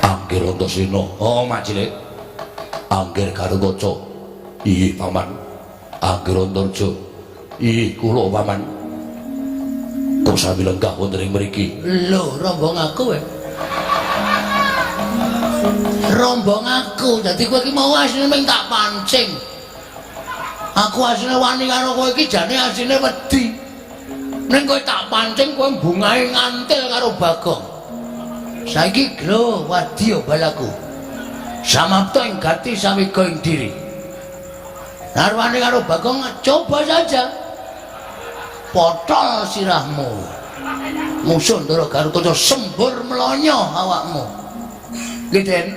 Angger Antasena, oh Mak Cilik. Angger Garudaca. Iya paman. Angger Antarja. Iya kula paman. Kok sami lenggah wonten ing mriki? Lho, rombong aku wae. Rombong aku, dadi kowe iki mau asline mung tak pancing. Aku asline wani karo kowe iki jane asline wedi. Ning kowe tak pancing kowe bungahe ngantil karo Bagong. Saiki glo wadi yo balaku. Samapta ing gati sawega ing diri. Narwani karo Bagong coba saja. Potol sirahmu. Musuh Ndara Garudaca sembur melonyo awakmu. Nggih, Den.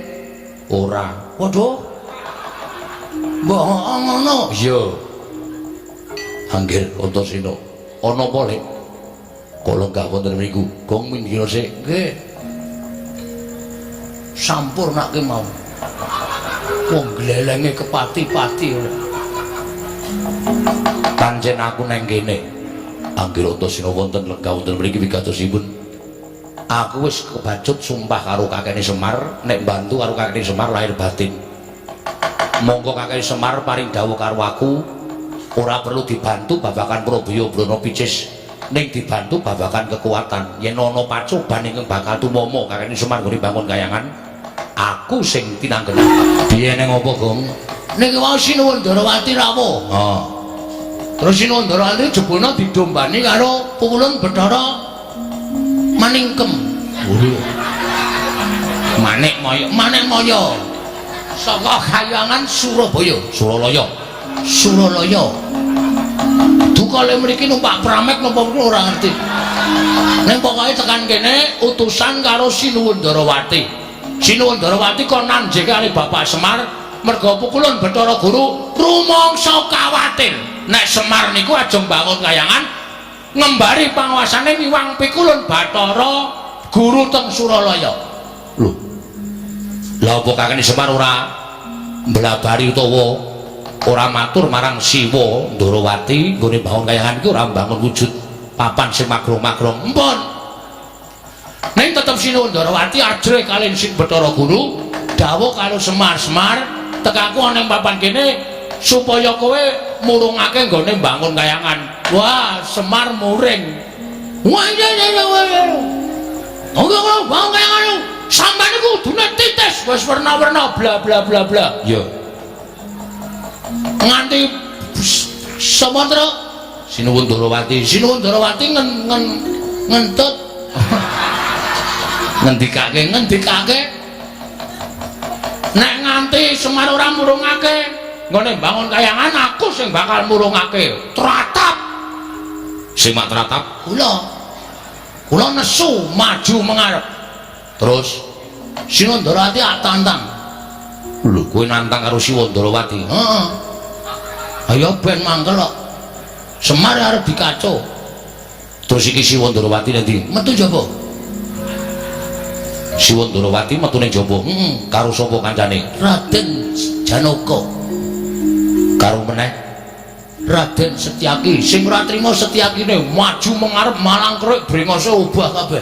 Ora. Waduh. Mbok ngono. Iya. Angger Antasena. Ana apa, Lek? Kok lenggah wonten mriku? Gong minggir sik. Nggih. Sampurnake mau. Wong glelenge kepati-pati ora. Pancen aku nang kene. Angger Antasena wonten lenggah wonten mriki wigatosipun. Aku wis kebacut sumpah karo kakene Semar nek bantu karo kakene Semar lahir batin. Monggo kakene Semar paring dawuh karo aku ora perlu dibantu babakan Prabaya Brana Picis ning dibantu babakan kekuatan. Yen ana pacoban ingkang bakal tumama kakene Semar nggone bangun kayangan, aku sing tinanggelan. Piye ning apa, Gong? Niki wau Sinuwun Ndarawati rawuh. Oh. Terus Sinuwun Ndarawati jebulna didombani karo Pukulun Bathara Maningkem. Manik Maya. Saka Kayangan Surabaya. Suralaya. Dukale mriki numpak pramek napa ora ngerti. Ning pokoke tekan kene utusan karo Sinuwun Ndarawati. Sinuwun Ndarawati kon nanjing kali Bapak Semar merga Pukulun Bathara Guru rumangsa kawatir nek Semar niku ajeng bangun kayangan ngembari panguasane miwang Pikulun Bathara Guru teng Suralaya. Lho. Lah apa kakene Semar ora mblabari utawa ora matur marang Siwa Ndarawati nggone bangun kayangan iki ora mbangun wujud papan sing magrong-magrong. Empun. Ning tetep Sinuwun Ndarawati ajrih kalih Sing Bathara Guru dawuh karo Semar tekaku ana ing papan kene supaya kowe murungake nggone mbangun kayangan. Wah, Semar muring. Wah, iya. Engko bangun kayangan sampeyan niku kudune titis wis werna-werna bla bla bla bla. Ya. Nganti sapa to? Sinuwun Ndarawati ngentut ngendikake nek nganti Semar ora murungake nggone bangun kayangan aku sing bakal murungake tratap sing mak tratap kula nesu maju mengarep terus Sinuwun Ndarawati tantang. Lho kowe nantang karo Siwa Ndarawati. Heeh. Ayo ben mangkel kok. Semar arep dikaco. Terus iki Siwa Ndarawati nanti Metu jaba. Siwa Ndarawati metu ning jaba. Karo sapa kancane? Raden Janaka. Karo meneh Raden Setyaki. Sing ora trima Setyakine maju mengarep malang kruk brengose ubah kabeh.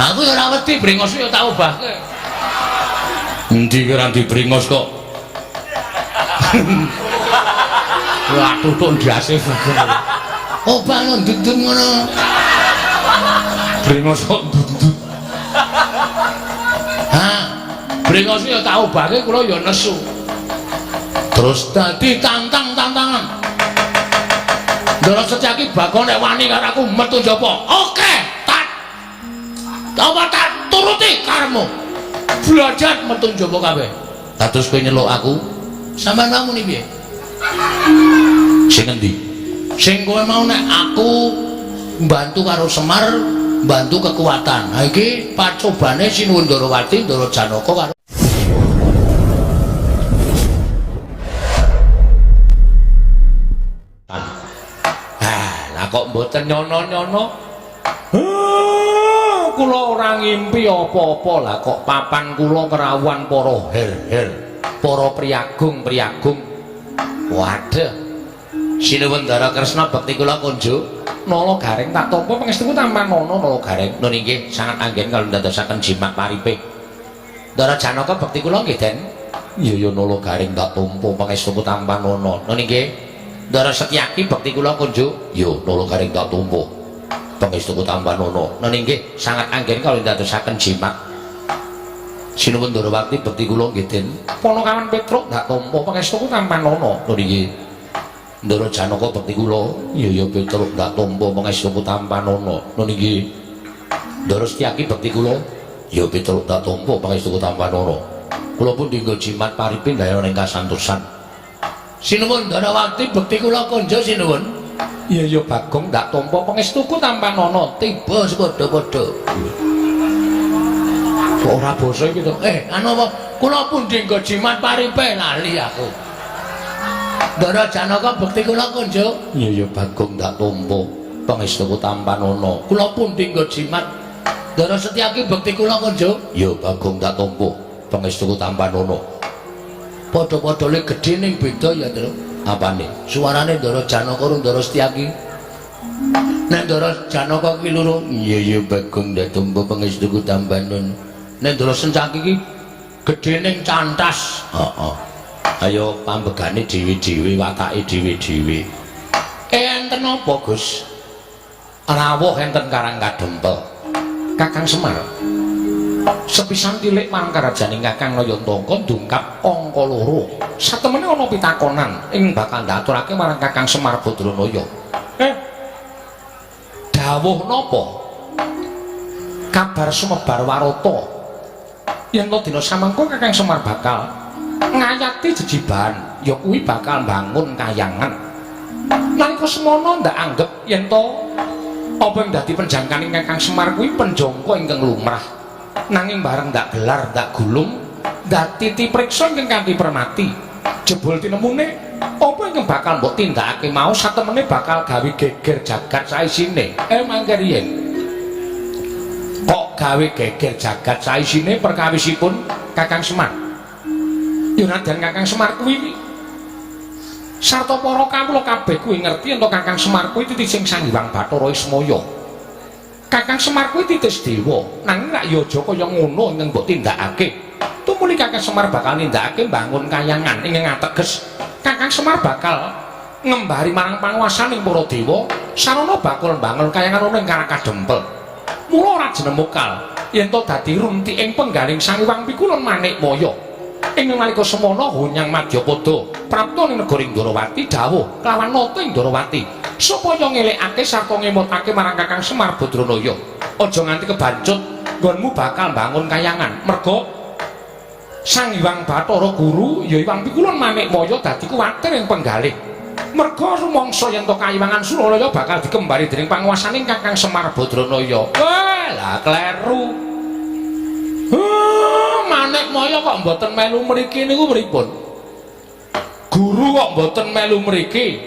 Aku ya ora wedi brengose ya tak ubahke. Endi kira dibrengos kok? Wah tutuk ndase fuger. Obah ndudun ngono. Brengos kok ndudut. Brengose ya tak ubahke kula ya nesu. Terus dadi tantangan. Ndara Setyaki Bagong nek wani karo aku metu njaba. Oke, tak. Apa tak turuti karepmu. Belajar metu njaba kabeh. Terus kowe nyeluk aku? Sampeyan mau muni piye? Sing endi? Sing kowe mau nek aku mbantu karo Semar, mbantu kekuatan. Ha iki pacobane Sinuwun Ndarawati, Ndara Janaka karo Kok mboten nyono-nyono? Kula ora ngimpi apa-apa lah kok papan kula kerawan para her-her, para priagung-priagung. Waduh. Sinuwun Ndara Kresna bekti kula kunjuk nala garing tak tampa pangestu tampan nono nala garing nun inggih sangat anggen kalau ndadosaken jimat paripe Ndara Janaka bekti kula nggih Den iya nala garing tak tampa pangestu tampan nono nun inggih Ndara Setyaki bekti kula kunjuk iya nala garing tak tampa pangestu tampan nono nun inggih sangat anggen kalau ndadosaken jimat Sinuwun Ndarawati bekti kula nggih Den Ponokawan Petruk tak tampa pangestu tampan nono nun inggih Ndara Janaka bekti kula iya Petruk ndak tampa pangestu tampanono nun inggih Ndara Setyaki bekti kula ya Petruk ndak tampa pangestu tampanono kula pun dinggo jimat paripe ndaya ning kasantosan Sinuwun Ndarawati bekti kula konjo sinuwun iya ya Bagong ndak tampa pangestu tampanono tiba sepadha-padha kok ora basa iki to anu apa kula pun dinggo jimat paripe lali aku Ndara Janaka bekti kula konjo iya ya Bagong ndak tampa pangestu tampanono kula pun dinggo jimat Ndara Setyaki bekti kula konjo iya Bagong ndak tampa pangestu tampanono padha-padha le gedhe ning beda ya Tru apane suarane Ndara Janaka karo Ndara Setyaki nek Ndara Janaka ki loro iya ya Bagong ndak tampa pangestu tampanono nek Ndara Setyaki ki gedhe ning cantas heeh ayo pambegane dhewe-dhewe watake dhewe-dhewe enten apa Gus rawuh enten Karang Kadempel Kakang Semar sepisan tilik marang karajaning Kakang Nayantaka ndungkap angka 2 satemene ana pitakonan ing bakal ndaturake marang Kakang Semar Badranaya dawuh napa kabar sumebar warata yen dina samangka Kakang Semar bakal ngayati jejiban ya kuwi bakal bangun kayangan nalika semono ndak anggap yen to apa yang dadi penjangkaning Kakang Semar kuwi penjangka ingkang lumrah nanging bareng ndak gelar ndak gulung ndak titi priksa ingkang kanthi permati jebul tinemune apa ingkang bakal mbok tindakake mau satemene bakal gawe geger jagat saisine mangke riyen kok gawe geger jagat saisine perkawisipun Kakang Semar Yunadyan Kakang Semar kuwi sarta para kawula kabeh kuwi ngerti ento Kakang Semar kuwi titis sing Sang Hyang Bathara Ismaya. Kakang Semar kuwi titis dewa, nanging rak ya aja kaya ngono ingkang mbok tindakake. Tumuli Kakang Semar bakal nindakake bangun kayangan ingkang ateges. Kakang Semar bakal ngembari marang panguwasaning para dewa sarana bakal bangun kayangan ana ing Karang Kadempel. Mula ora jenemukal yen to dadi runtiking penggaling Sang Hyang Pikulun Manikmaya. Ing nalika semana Hunyang Madyapada prapta ning negari Ndarawati dawuh kelawan nata ing Ndarawati supaya ngelekake sarta ngemutake marang Kakang Semar Badranaya aja nganti kebancut nggonmu bakal bangun kayangan merga Sang Hyang Bathara Guru ya Hyang Pikulun Manikmaya dadi kuwatir ing penggalih merga rumangsa yen to Kayiwangan Suralaya bakal dikembari dening panguwasaning Kakang Semar Badranaya lah kleru Manikmaya kok mboten melu mriki niku pripun? Guru kok mboten melu mriki?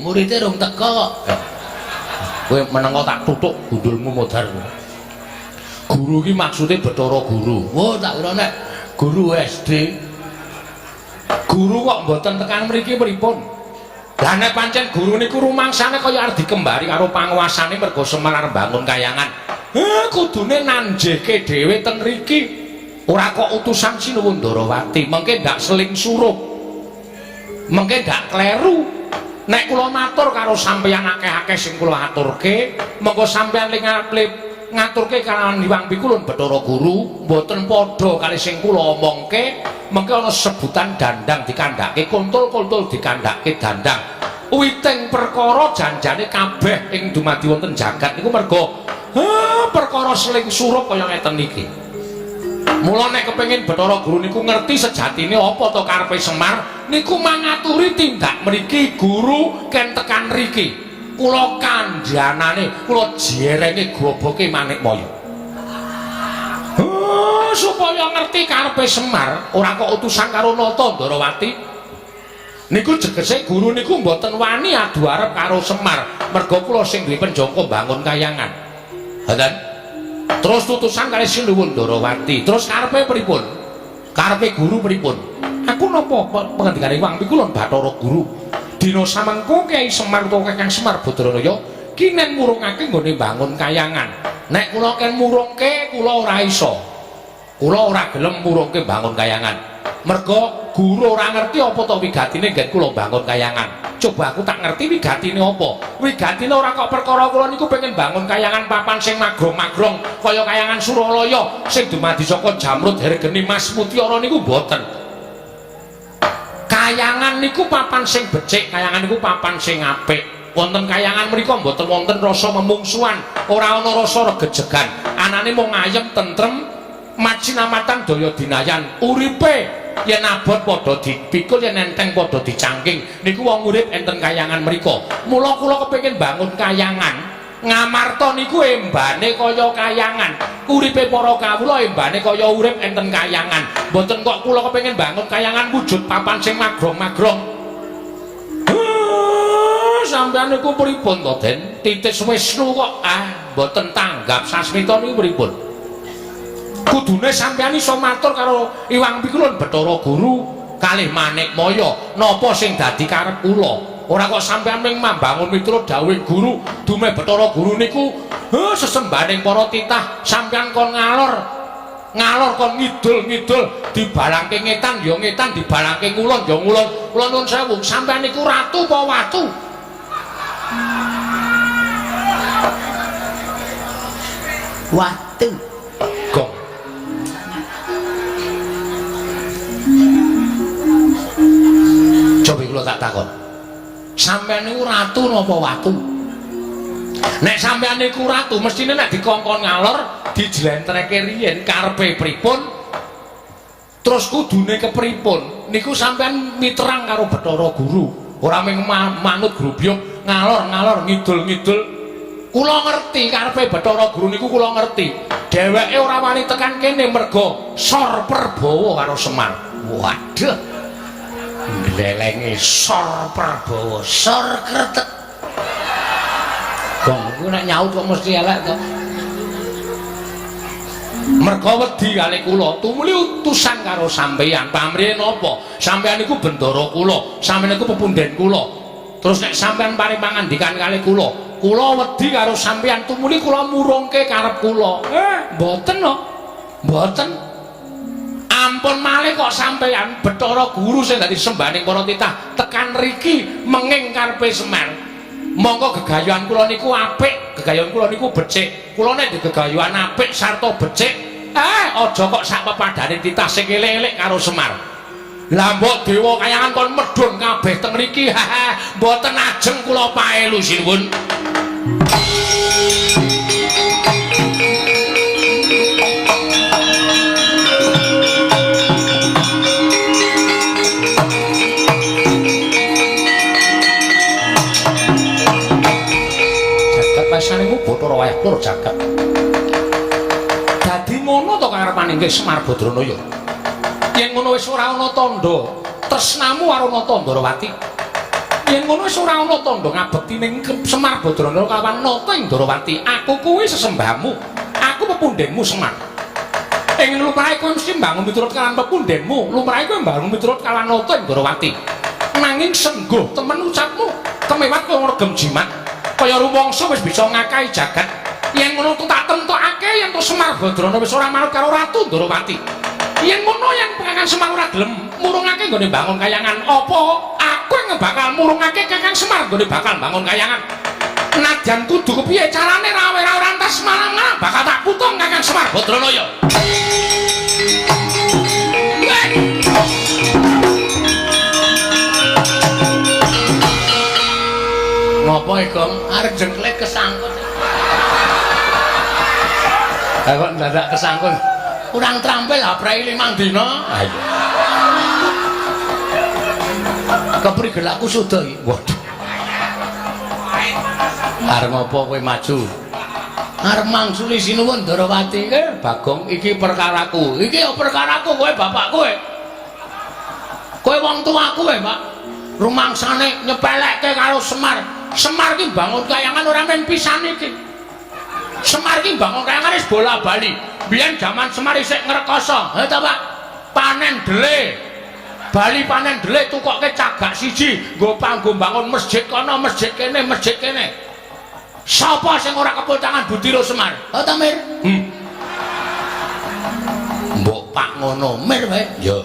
Muridé rung teka kok. Kowe menengo tak tutuk gundulmu modar. Guru ki maksude Bathara Guru. Oh, tak kira nek guru SD. Guru kok mboten tekan mriki pripun? Lah nek pancen guru niku rumangsane kaya arep dikembari karo panguwasane merga Semar bangun kayangan. Kudune nanjeke dhewe ten mriki. Ora kok utusan Sinuwun Ndarawati mengke ndak seling surup mengke ndak kleru nek kula matur karo sampeyan akeh-akeh sing kula aturke mengko sampeyan ling ngaturke kalawan Hyang Pikulun Bathara Guru mboten padha kali sing kula omongke mengke ana sebutan dandang dikandhake kuntul-kuntul dikandhake dandang witing perkara janjane kabeh ing dumadi wonten jagat niku merga perkara seling surup kaya ngeten iki. Mula nek kepengin Bathara Guru niku ngerti sejatine apa to karepe Semar niku mangaturi tindak mriki guru ken tekan mriki kula kandhanane kula jerenge groboke Manikmaya supaya ngerti karepe Semar ora kok utusan karo Nata Ndarawati niku jegese guru niku mboten wani adu arep karo Semar merga kula sing duwe penjangka bangun kayangan ngoten. Terus tutusan kali Sinuwun Ndarawati. Terus karepe pripun? Karepe guru pripun? Aku napa pengendikane Hyang Pikulun Bathara Guru dina samengko Kyai Semar utawa Kakang Semar Badranaya kinen murungake nggone bangun kayangan. Nek kula ken murungke kula ora iso. Kula ora gelem murungke bangun kayangan. Merga guru ora ngerti apa to wigatine nggen kula bangun kayangan. Coba aku tak ngerti wigatine apa. Wigatine ora kok perkara kula niku pengen bangun kayangan papan sing magrong-magrong kaya kayangan Suralaya sing dumadi saka Jamrud Hergeni Mas Mutiara niku mboten. Kayangan niku papan sing becik, kayangan niku papan sing apik. Wonten kayangan mriku mboten wonten rasa memungsuhan, ora ana rasa regejegan. Anane mung ayem tentrem, macinamatan daya dinayan. Uripe yen abot padha dipikul, yen enteng padha dicangking. Niku wong urip enten kayangan mriku. Mula kula kepengin bangun kayangan. Ngamarta niku embane kaya kayangan. Uripe para kawula embane kaya urip enten kayangan. Mboten kok kula kepengin bangun kayangan wujud papan sing magrong-magrong. Sampeyan niku pripun to, Den? Titis Wisnu kok mboten tanggap sasmita niku pripun? Kudune sampeyan iso matur karo Iwang Pikulun Bathara Guru kalih Manikmaya napa sing dadi karep kula. Ora kok sampeyan ming mambangun miturut dawuh guru, dume Bathara Guru niku sesembaning para titah sampeyan kon ngalor kon ngidul dibalangke ngetan ya ngetan, dibalangke ngulon ya ngulon. Kula nuwun sewu, sampeyan niku ratu apa watu? Watu. Gong. Coba kula tak takon. Sampeyan niku ratu napa watu? Nek sampeyan niku ratu, mestine nek dikongkon ngalor, dijlentreke riyen karepe pripun? Terus kudune kepripun? Niku sampeyan miterang karo Bathara Guru. Ora mung manut grubyuk ngalor ngidul. Kula ngerti karepe Bathara Guru niku kula ngerti. Dheweke ora wani tekan kene merga Sor Prabawa karo Semar. Waduh. Glelenge Sor Prabawa, Sor Kretek. Gong ku nek nyaut kok mesti elek to. Merga wedi kali kula tumuli utusan karo sampeyan. Pamrih napa? Sampeyan niku bendara kula, sampeyan niku pepunden kula. Terus nek sampeyan paring pangandikan kali kula wedi karo sampeyan tumuli kula murungke karep kula. Mboten no. Mboten. Ampun malih kok sampeyan Bathara Guru sing dadi sembaning para titah tekan riki menging karepe Semar. Monggo gegayuhan kula niku apik, gegayuhan kula niku becik. Kula nek gegayuhan apik sarta becik, aja kok sak pepadane titah sing elek-elek karo Semar. Lah mbok dewa kayangan kon medhun kabeh teng mriki. Mboten ajeng kula paelu sinuwun. Pasaniku Bathara wayah tur jagat. Dadi ngono to karepane nggih Semar Badranaya. Yen ngono wis ora ana tandha tresnamu karo Natandrawati. Yen ngono wis ora ana tandha ngabekti ning Semar Badranaya kawan nata ing Darawati. Aku kuwi sesembahmu. Aku pepundenmu Semar. Ing lumrahe kowe mesti mbangun miturut kalan pepundenmu. Lumrahe kowe mbangun miturut kalan nata ing Darawati. Nanging sengguh temen ucapmu kemewat kowe ngregem jimat. Kaya rumangsa wis bisa ngakahi jagat. Yen ngono tak tentokake yen to Semar Badranaya wis ora manut karo Ratu Darawati. Yen ngono yen Kakang Semar ora gelem murungake nggone bangun kayangan, apa aku yang bakal murungake Kakang Semar nggone bakal bangun kayangan. Nadyan kudu kepiye carane rawe-rawe rantas malang-malang bakal tak putung Kakang Semar Badranaya. Ngopo Gong? Arep jengklek kesangkut. Kok dadak kesangkut? Kurang trampil aprei 5 dina. Ayo. Keprigel aku sudah iki. Waduh. Arep apa kowe maju? Arep mangsuli sinuwun Darawati. Bagong iki perkaraku. Iki ya perkaraku kowe bapak kowe. Kowe wong tuaku Pak. Rumangsane nyepelekke karo Semar. Semar ki bangun kayangan ora men pisan iki. Semar ki bangun kayangan wis bola-bali. Biyen jaman Semar isih ngrekoso. Ha ta, Pak? Panen dele. bali panen delik tukoke cagak siji nggo panggo bangun masjid kono masjid kene sapa sing ora kepul tangan Budiro Semar oh ta Mir mbok pak ngono Mir wae ya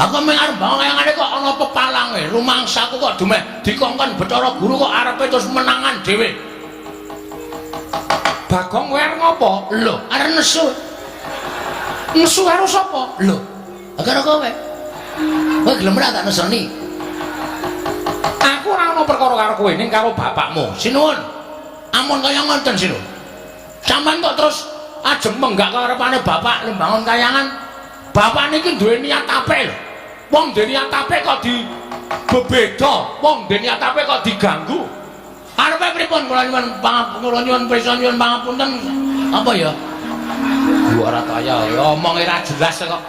aku mung arep bayangane kok ana pepalange rumangsaku kok dumeh dikongkon Bathara Guru kok arepe terus menangan dhewe Bagong kowe arep ngopo lho arep nesu karo sapa lho karo kowe kowe gelem ora tak nesoni aku ora ana perkara karo kowe ning karo bapakmu sinuwun amun kaya ngoten sinuwun sampean kok terus ajeng menggak karepane bapak lembangun kayangan bapak niki duwe niat apik lho wong duwe niat apik kok dibebeda wong duwe niat apik kok diganggu arepe pripun kula nyuwun pangapunten apa ya ora kaya omong ora jelas kok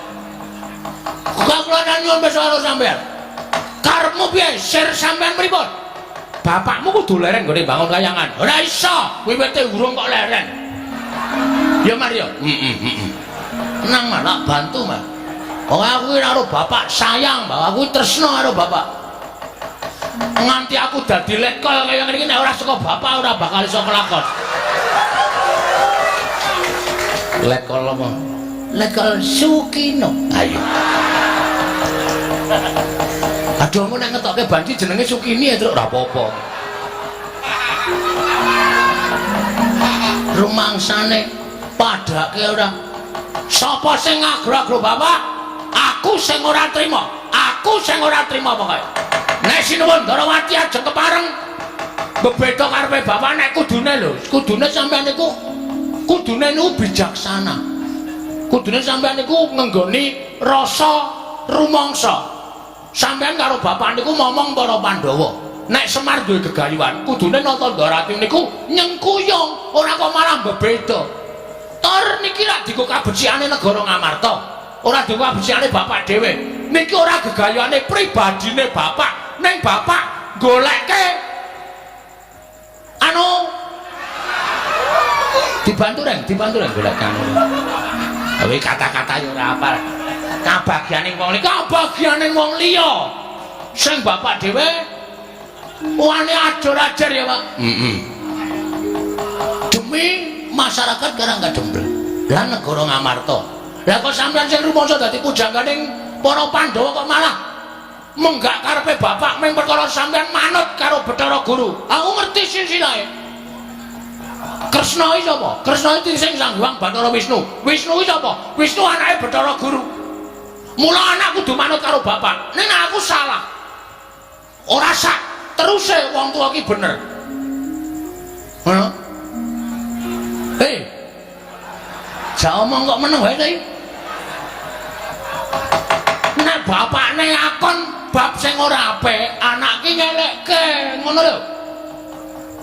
kula nyuwun besok sampean karepmu piye sir sampean pripun bapakmu kudu leren nggone bangun kayangan ora iso wiwite urung kok leren ya Mario tenang mah tak bantu mah wong aku iki karo bapak sayang bahwa aku tresno karo bapak nganti aku dadi lekol kaya ngene iki nek ora saka bapak ora bakal iso kelakon lekol apa lekol Sukino ayo aduh aku nek ngetokke banci jenenge Sukini ya Truk ora apa-apa rumangsane padake ora sapa sing ngagro-agro bapak aku sing ora trima pokoke nek sinuwun Darawati ajeng kepareng bebeda karepe bapak nek kudune sampean niku kudune niku bijaksana kudune sampean niku ngenggoni rasa rumangsa sampean karo bapak niku ngomong para Pandhawa nek Semar duwe gegayuhan kudune nata Darawati niku nyengkuyung ora kok malah bebeda tor niki rak dienggo kabeciane negara Ngamarta ora dienggo kabeciane bapak dhewe niki ora gegayuhane pribadine bapak ning bapak golekke anu dibantu reng golek anu tapi kata-kata yo ora apal kabagyaning wong liya sing bapak dhewe wani ajar-ajar ya Pak demi masyarakat karang kadempel lan negara Ngamarta lah kok sampeyan sing rumangsa dadi pujangganing para Pandhawa kok malah menggak karepe bapak mung perkara sampeyan manut karo Bathara Guru aku ngerti silsilahe Kresna iki sapa Kresna iki sing Sang Hyang Bathara Wisnu Wisnu iki sapa Wisnu anake Bathara Guru mula anak kudu manut karo bapak ning aku salah ora sak teruse wong tuwa ki bener hei ja omong kok meneng wae iki nek bapakne akon bab sing ora apik anak ki ngelekke ngono lho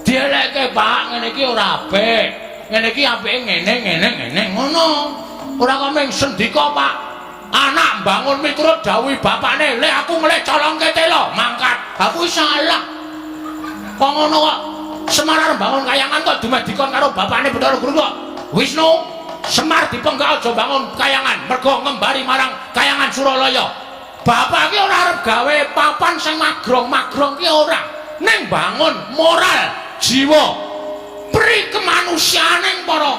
dielekke Pak ngene iki ora apik ngene iki apike ngene ngono ora kok mung sendika Pak anak bangun miturut dawuh bapakne lek aku nglek colongke telo mangkat aku salah kok ngono kok Semar bangun kayangan kok dumeh dikon karo bapakne Bathara Guru kok Wisnu Semar dipenggal aja bangun kayangan mergo ngembari marang kayangan Suralaya bapak ki ora arep gawe papan sing magrong ki ora ning bangun moral jiwa pri kemanusiaaning para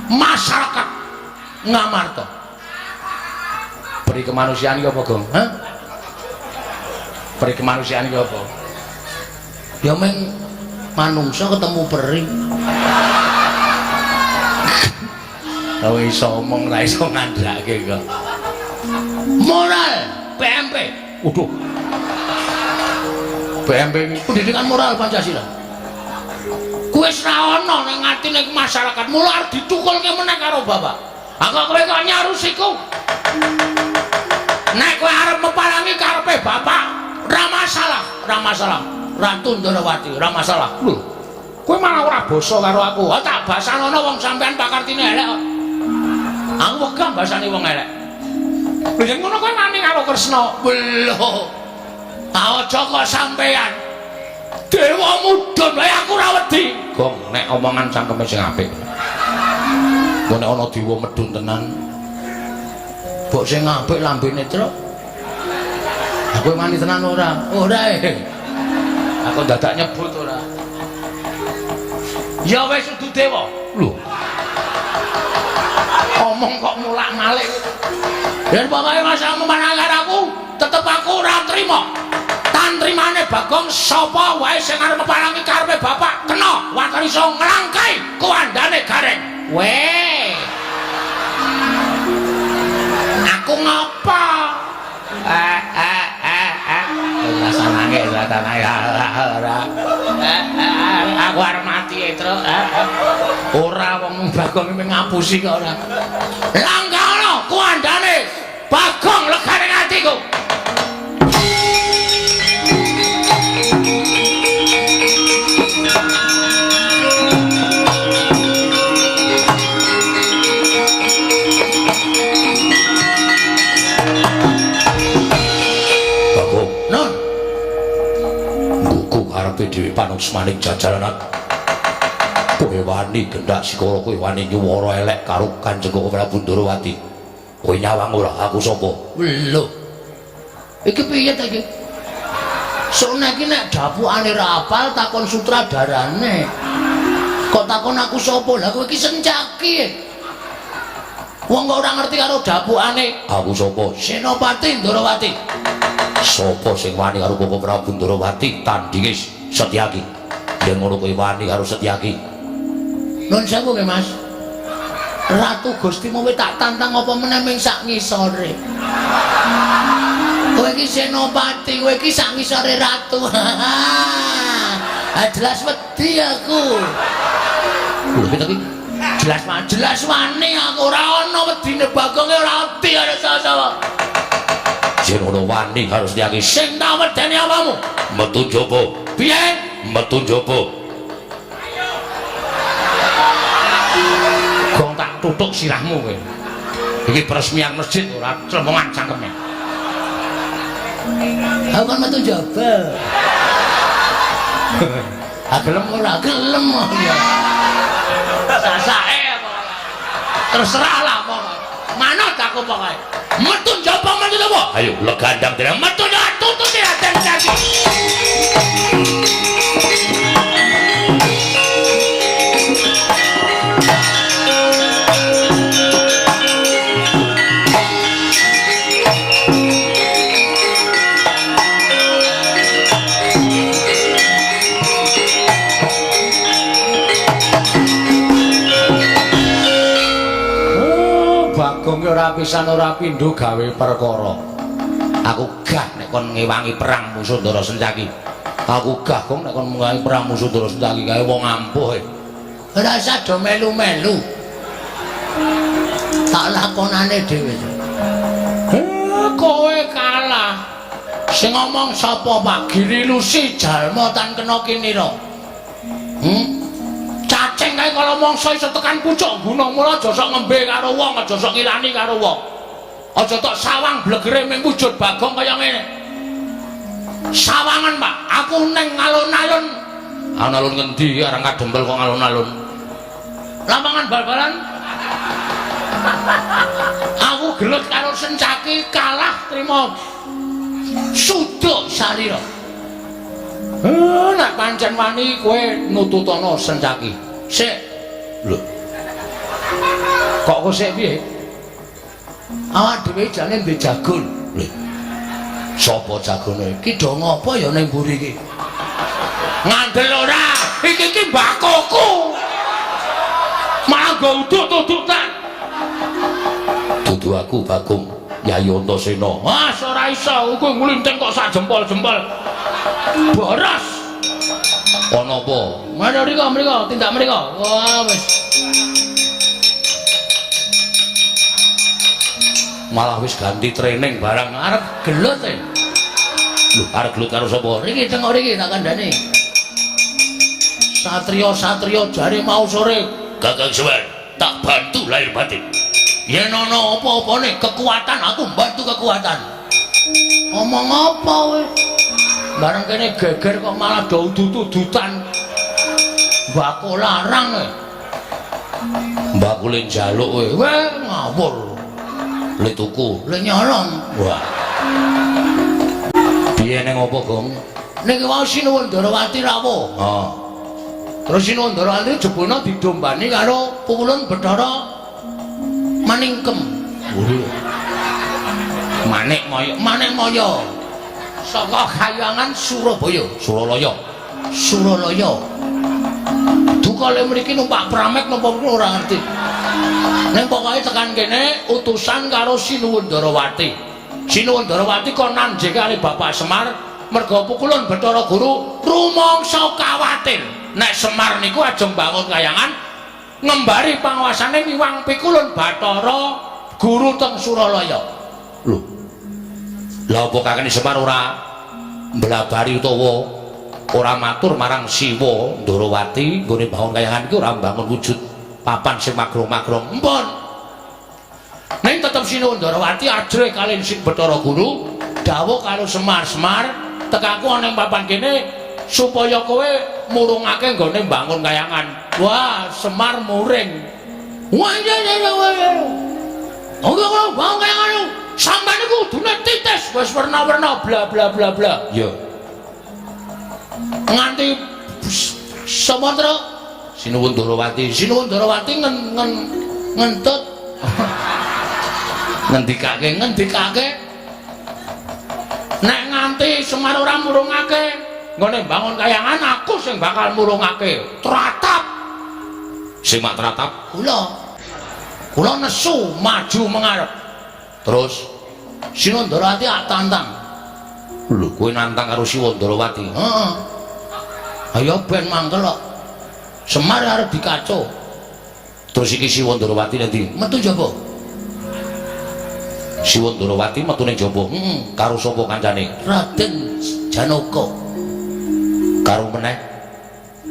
masyarakat Ngamarta beri kemanusiaan iki apa Gong beri kemanusiaan iki apa ya meng manungsa ketemu peri ora iso omong ora iso ngandhake kok moral PMP waduh PMP pendidikan moral Pancasila kuwi wis ra ana ning atine masyarakat mula arep ditukulke meneh karo bapak aku kowe kok nyarusiku nek kowe arep mepalangi karepe bapak ra masalah Ratu Ndarawati ora masalah lho kowe malah ora basa karo aku tak basanono wong sampean pakartine elek kok aku wegah basane wong elek lho yen ngono kowe wani karo Kresna lho aja kok sampean dewa mudhun wae aku ora wedi Gong nek omongan cangkeme sing apik kok nek ana dewa medhun tenan Mbok sing apik lambene truk. Aku mani tenan ora? Ora. Aku dadak nyebut ora. Ya wis dudu dewa. Lho. Omong kok mulak-malik. Yen pokoke masa memanangar aku, tetep aku ora trima. Tantrimane Bagong sapa wae sing arep meparangi karepe bapak kena watari iso nglangkai kuandane gareng. Weh. Aku ngapa? Rasanane aku arep mati Tru. Ora wong Bagong iki ngapusi kok ora. Langkano kuandane Bagong legane atiku. Dewi Panus maning jajaran kowe wani gendak sikara kowe wani nyuwara elek karo Kanjeng Prabu Ndorowati kowe nyawang ora aku sapa lho iki piye ta iki sone iki nek dapukane ra apal takon sutradarane kok takon aku sapa lha kowe iki sencaki wong kok ora ngerti karo dapukane aku sapa Senopati Ndorowati sapa sing wani karo Bapak Prabu Ndorowati tandinge Setyaki. Yen ngono kowe wani karo Setyaki. Nun sewu nggih Mas. Ratu Gustimu wis tak tantang apa meneh ming sak ngisore. Kowe iki Senopati, kowe iki sak ngisore ratu. Jelas wedi aku. Lho iki jelas wani aku ora ana wedine Bagonge ora wedi karo sapa. Yen ngono wani karo Setyaki sing tak wedeni apamu? Metu jaba. Piye? Metu njaba. Gong tak tutuk sirahmu kowe. Iki peresmian masjid ora clemongan cangkeme. Aku kan metu njaba. Gelem ora gelem ya. Sasake apa. Terserah lah pokoke. Manut aku pokoke. Metu njaba metu apa? Ayo legandang dene metu njaba tututi aten caki. Bagong ora pisan ora pindho gawe perkara. Aku gah nek kon ngewangi perang musuh Ndara Sencaki. Aku gah kok nek kon ngewangi perang musuh Ndara Sencaki gawe wong ampuh. Ora usah do melu-melu. Tak lakonane dhewe. Kowe kalah. Sing ngomong sapa Pak Giri Lusi jalma tan kena kinira. Cacing kae kalau mangsa iso tekan pucuk gunung mula aja sok ngembe karo wong, aja sok ngilani karo wong. Aja tok sawang blegere ming wujud Bagong kaya ngene. Sawangan, Pak. Aku ning alun-alun. Alun-alun ngendi arang kadempel kok alun-alun. Lapangan bal-balan. Aku gelut karo Sencaki kalah trima suduk sarira. Nek pancen wani kowe nututana Sencaki. Sik. Lho. Kok kok sik piye? Awak dhewe jane ndek jagon. Lho. Sapa jagone? Ki do ngopo ya ning mburi iki? Ngandel ora. Iki mbakoku. Malah go uduk-udukan. Dudu aku Bagong Yayi Antasena. Mas ora iso, kowe nglinting kok sak jempol-jempol. Boros. Ana apa? Mriko, tindak mriko. Wah, wis. Malah wis ganti training barang arep gelut e. Lho, arep gelut karo sapa? Riki tengok riki tak kandhane. Satria-satria jare mau sore, Kakang Semar, tak bantu lahir batin. Yen ana apa-apane kekuatan aku bantu kekuatan. Omong apa kowe? Bareng kene geger kok malah do udut-udutan. Mbakku larang e. Mbakku le njaluk kowe. Weh ngawur. Le tuku. Le nyolong. Wah. Piye ning apa, Gong? Niki wau Sinuwun Darawati rawuh. Oh. Terus Sinuwun Darawati jebulna didombani karo Pukulun Bathara Maningkem. Manik Maya. Saka Kahyangan Surabaya. Suralaya. Dukale mriki numpak pramek napa ora ngerti. Ning pokoke tekan kene utusan karo Sinuwun Darawati. Sinuwun Darawati kon nanjing kali Bapak Semar merga Pukulun Bathara Guru rumangsa kawatir nek Semar niku ajeng bangun kayangan ngembari panguwasane miwang Pikulun Bathara Guru teng Suralaya. Lho. Lah apa kakene Semar ora mblabari utawa ora matur marang Siwa Darawati nggone bangun kayangan iki ora bangun wujud papan sing magrong-magrong. Mpun. Ning tetep Sinuwun Darawati ajre kalih Sing Bathara Guru dawuh karo Semar tekaku ana ing papan kene supaya kowe murungake nggone bangun kayangan. Wah, Semar muring. Wah, ya. Oke, kalau bangun kayangan sampeyan niku kudune titis wis werna-werna bla bla bla bla. Ya. Nganti samatra Sinuwun Darawati ngentut ngendikake nek nganti Semar ora murungake nggone bangun kayangan aku sing bakal murungake tratap sing mak tratap kula nesu maju mengarep terus Sinuwun Darawati tantang lho kowe nantang karo Siwa Darawati heeh ayo ben mangkel kok Semar arep dikaco terus iki Siwa Darawati nanti metu jaba Siwa Darawati metu ning jaba karo sapa kancane Raden Janaka karo meneh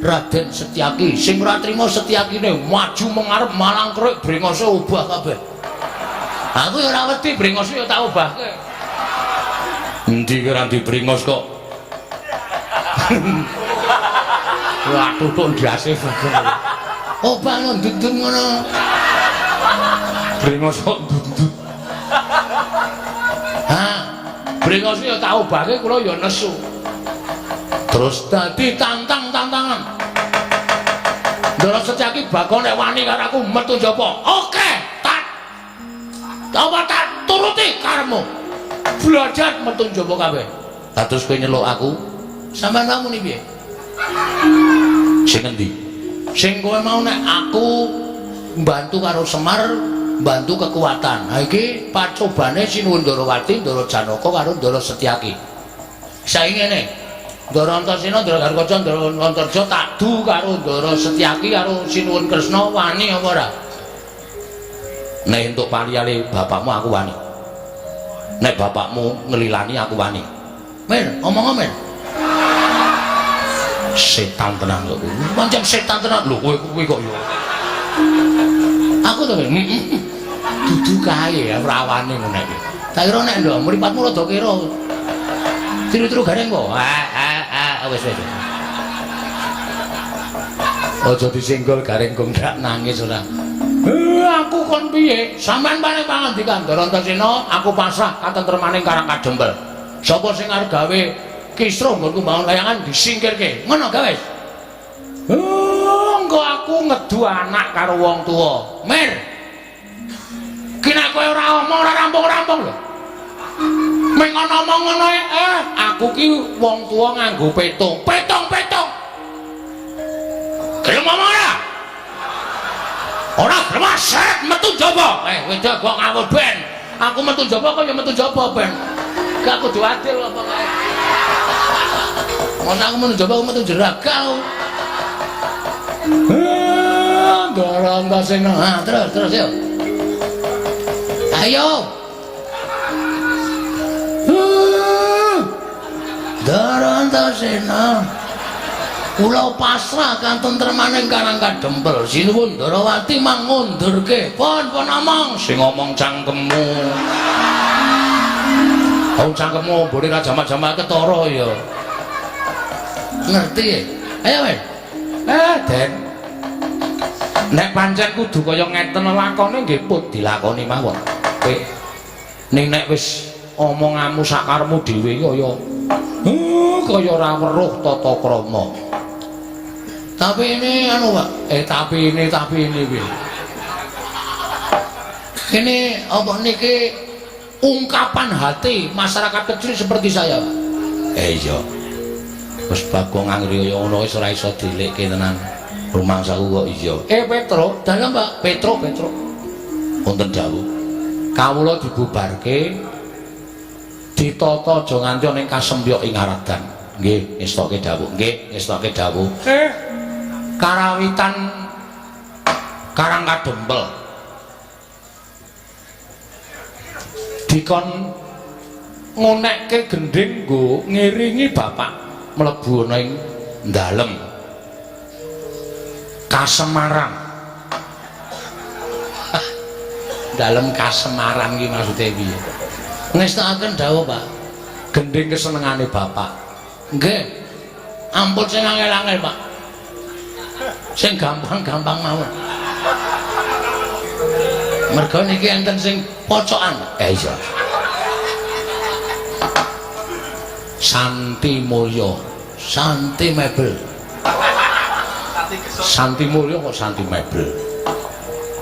Raden Setyaki sing ora trima Setyakine maju mengarep malang kruk brengose obah kabeh. Aku ya ora wedi brengose ya tak obahke. Endi ora dibrengos kok Wah tutuk ndase bener. Obah no ndudun ngono. brengos kok ndut Ha, brengose ya tak obahke kula ya nesu. Terus dadi tantang-tantangan. Ndara Setyaki bakal nek wani karo aku metu njaba. Oke, tak. Apa tak turuti karepmu. Belajar metu njaba kabeh. terus kowe nyeluk aku Sampeyan muni piye? sing endi Sing kowe mau nek aku mbantu karo Semar, mbantu kekuatan. Ha iki pacobane Sinuwun Darawati, Ndara Janaka karo Ndara Setyaki. Saiki ngene. Ndara Antasena, Ndara Garkaca, Ndara Antarja tak du karo Ndara Setyaki karo Sinuwun Kresna wani apa ora? nek entuk paliyane bapakmu aku wani nek bapakmu ngelilani aku wani Men, omong men. setan tenan kok kowe Pancen setan tenan lho kowe kok yo. Aku to men. Dudu kae ora wani ngono iki. Tak kira nek lho mripatmu rada kira. Tiru-tiru gareng kok. Wis. Aja disenggol gareng kok ndak nangis ora. Aku kon piye? Sampeyan paling pangandikan Ndara Antasena, aku pasrah katentremaning Karang Kadempel. Sapa sing arep gawe kisruh nggonku bangun kayangan disingkirke. Ngono gawe. Engko aku ngedu anak karo wong tuwa. Mir. Ki nek kowe ora omong ora rampung-rampung lho. Meng ana omong ngono aku ki wong tuwa nganggo petung. Petung. Gelem omong ora? Ora gelem set metu njaba. Wedok kok ngawur ben. Aku metu njaba kok ya metu njaba ben. Gak kudu adil apa kae. Mun aku metu njaba aku metu jeragal. Ndara Antasena. Terus yuk. Ayo. Ndara Antasena. Kula pasrah katentremaning Karang Kadempel. Sinuwun Darawati mangundurke. Pun omong. sing ngomong cangkemmu Cangkemmu mbone ra jamak-jamak ketara ya. Ngerti? Ayo men. Den. nek pancen kudu kaya ngeten lakone nggih pun dilakoni mawon kowe ning nek wis omonganmu sakarmu dhewe kaya ora weruh tata krama. Tapi ini anu Pak, tapi ini piye? Ini apa niki ungkapan hati masyarakat kecil seperti saya, Pak. Iya. Wis Bagong anggere kaya ngono wis ora iso dilekke tenan. Rumangsaku kok iya. Petro, dalem Pak, Petro. Wonten dawuh. Kawula dibubarke ditata aja nganti ning kasempyok ing aradan. Nggih, ngestoke dawuh. Karawitan Karang Kadempel dikon ngonekke gendhing nggo ngiringi bapak mlebu ana ing dalem Kasemarang. Dalem Kasemarang iki maksude piye? Ngestakaken dawuh Pak, gendhing kesenengane bapak. Nggih. Ampun sing angel-angel Pak. Sing gampang-gampang mawon. Mergo niki enten sing pocokan. Iya. Santi Mulya, Santi Mebel. Santi Mulya kok Santi Mebel.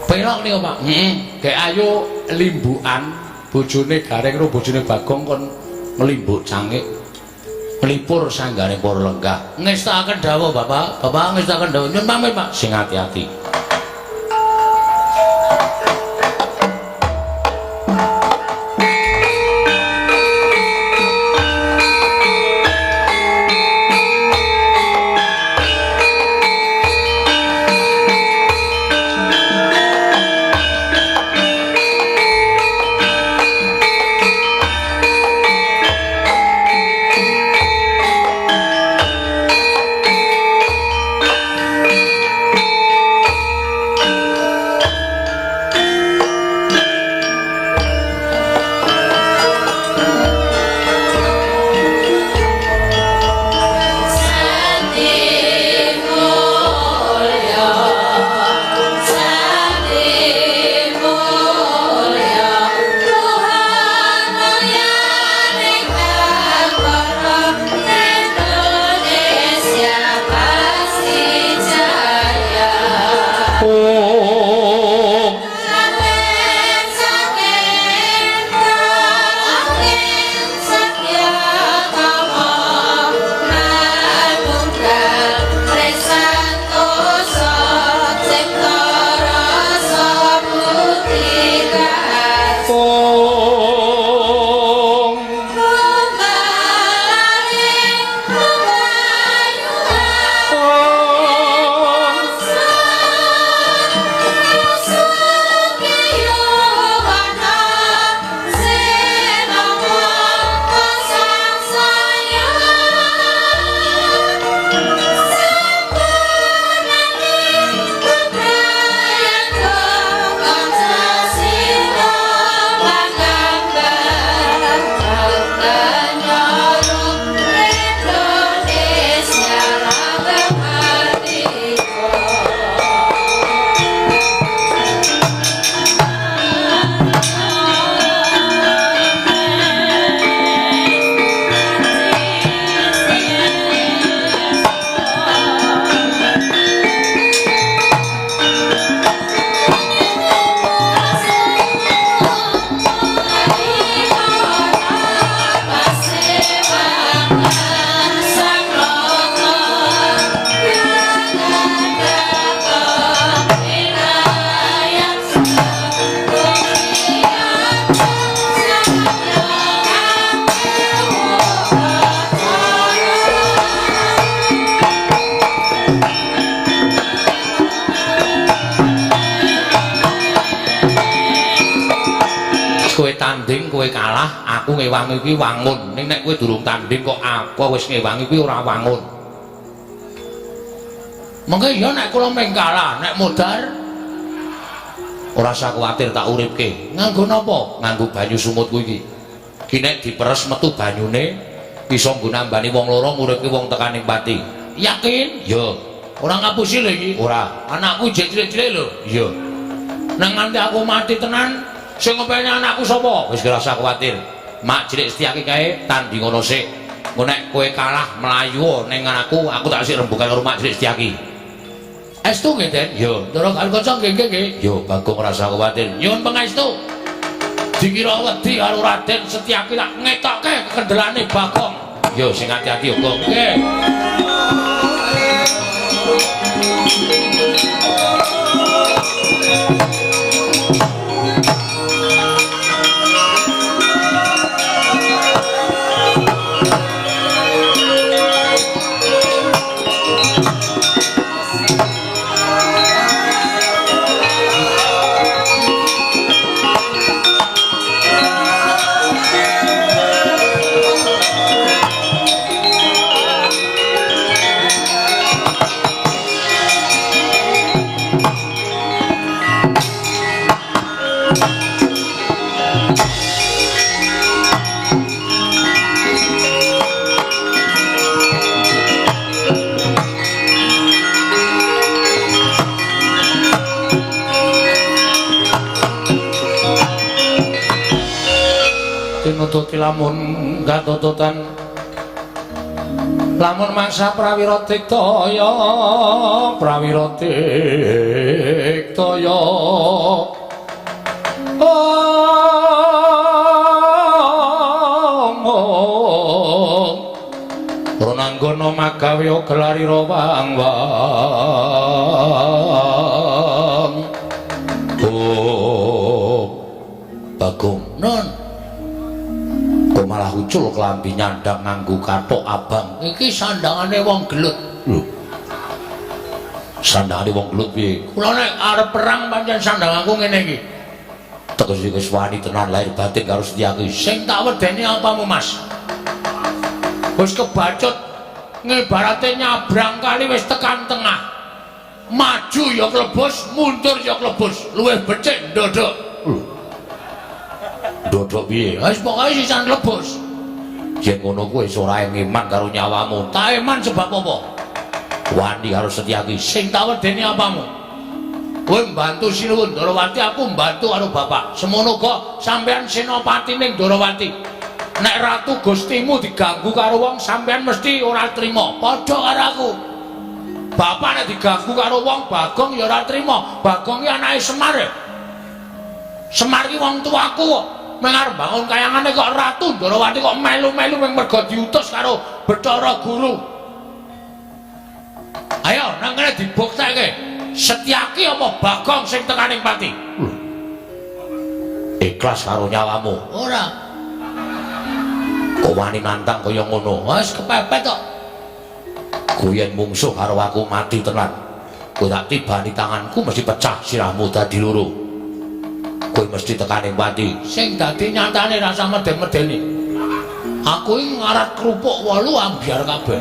Pelok niku Pak. Gek ayo limbukan bojone Gareng karo bojone Bagong kon ngelimbuk cangik. Melipur sanggane para lenggah. Ngestakaken dawuh Bapak ngestakaken dawuh. Nyun pamit Pak, sing ati-ati. Kowe kalah, aku ngewangi kuwi wangun. Ning nek kowe durung tanding kok aku wis ngewangi kuwi ora wangun. Mengke ya nek kula meng kalah, nek modar ora usah kuwatir tak uripke. Nganggo napa? Nganggo banyu sumut kuwi iki. Ki nek diperes metu banyune bisa nggo nambani wong loro nguripke wong tekaning pati. Yakin? Ya. Ora ngapusi lho iki. Ora. Anakku jek cilik-cilik lho. Iya. Nang nganti aku mati tenan Sing ngopeni anakku sapa? Wis ora usah kuwatir. Mak cilik Setyaki kae tanding ngono sik. Engko nek kowe kalah mlayu ning aku tak sik rembugan karo Mak cilik Setyaki. Estu nggih, Den? Yo, Ndara Kalkoco nggih. yo Bagong ora usah kuwatir. Nyuwun pangestu. Dikira wedi karo Raden Setyaki tak ngetokke kekendelane Bagong. Yo sing ati-ati yo, Gong. Nggih. Nututi lamun gatototan lamun mangsa prawira tiktaya Ronanggono magawe gelarira wang-wang Bagong. non Kok malah ucul klambi nyandang nganggo kathok abang. iki sandangane wong gelut. Lho. Sandangane wong gelut piye? Kula nek arep perang pancen sandanganku ngene iki. Tegese wis wani tenan lahir batin karo Setyaki. Sing tak wedeni apamu, Mas? Wis kebacut ngibarate nyabrang kali wis tekan tengah. Maju ya klebus, mundur ya klebus. Luwih becik ndodok. Dodok piye? Wis pokoke sisan klebus. Yen ngono kuwi wis ora ngeman karo nyawamu. Tak eman sebab apa? Wani karo Setyaki. Sing tak wedeni apamu? Kowe mbantu Sinuwun Darawati, aku mbantu karo bapak. Semono uga sampean senopati ning Darawati. Nek ratu Gustimu diganggu karo wong, sampean mesti ora trima. Padha karo aku. Bapak nek diganggu karo wong, Bagong ya ora trima. Bagong ki anake Semar. Semar ki wong tuaku kok. Mengar bangun kayangane kok ratu Darawati kok melu-melu mung mergo diutus karo Bathara Guru. Ayo nang kene dibuktekke. Setyaki apa Bagong sing tekaning pati? Ikhlas karo nyawamu. Ora. Kok wani nantang kaya ngono? Wis kepepet kok. Kuyen mungsuh karo aku mati tenan. Kowe tak tibani tanganku mesti pecah sirahmu dadi loro. Kowe mesti tekaning pati. Sing dadi nyatane rasa meden-medeni. Aku iki ngarat kerupuk 8 ambyar kabeh.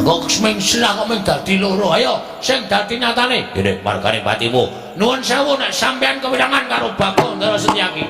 Kok seming sira kok mung dadi loro. Ayo sing dadi nyatane. Dene margane patimu. Nuwun sewu nek sampean kewirangan karo Bagong Ndara Setyaki.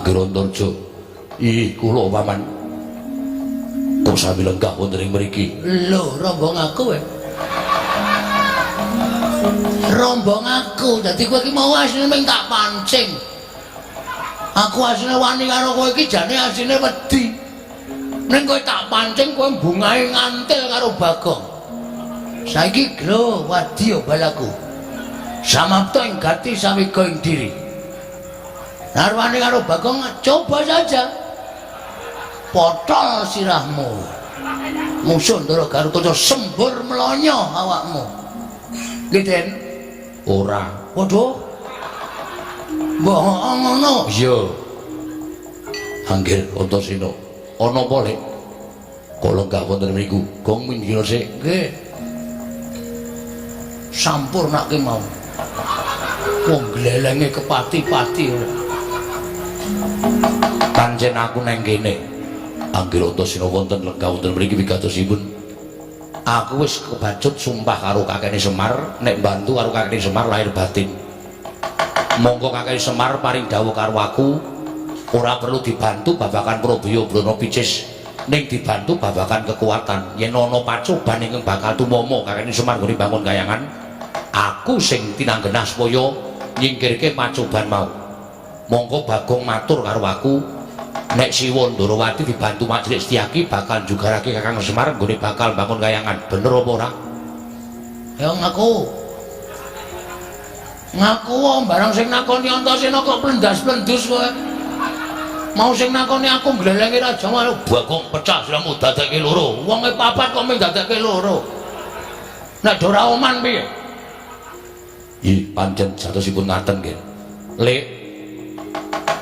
Girontorjo. Ih, kula paman. Kok sami lenggah wonten ing mriki? Lho, rombong aku kowe. Rombong aku. Dadi kowe iki mau asline mung tak pancing. Aku asline wani karo kowe iki jane asline wedi. Ning kowe tak pancing kowe bungahe ngantil karo Bagong. Saiki glo wedi yo balaku. Samapta ing gati sawiga ing diri. Narwani karo Bagong coba saja. Potol sirahmu. musuh Ndara Garutojo sembur melonyo awakmu nggih Den ora waduh mbok ngono iya Anggir Antasena ana apa Lek kala gak wonten mriku gong minggir sik nggih sampurnake mau wong glelenge kepati-pati pancen aku nang kene Anggir Antasena wonten lenggah wonten mriki wigatosipun aku wis kebacut sumpah karo kakene Semar nek bantu karo kakene Semar lahir batin monggo kakene Semar paring dawuh karo aku ora perlu dibantu babakan Prabaya Brana Picis ning dibantu babakan kekuatan yen ana pacoban ingkang bakal tumomo kakene Semar nggone bangun kayangan aku sing tinanggenah supaya nyingkirke pacoban mau monggo Bagong matur karo aku nek Siwa Ndarawati dibantu Mak Cilik Setyaki bakal jugarake Kakang Semar nggone bakal bangun kayangan bener apa ora ya ngaku barang sing nakoni Antasena kok plendas-plendus kowe mau sing nakoni aku glelenge raja malu Bagong pecah siramu dadekke loro wonge papat kok mung dadekke loro nek ora oman piye iki pancen jatosipun ngaten nggih Lek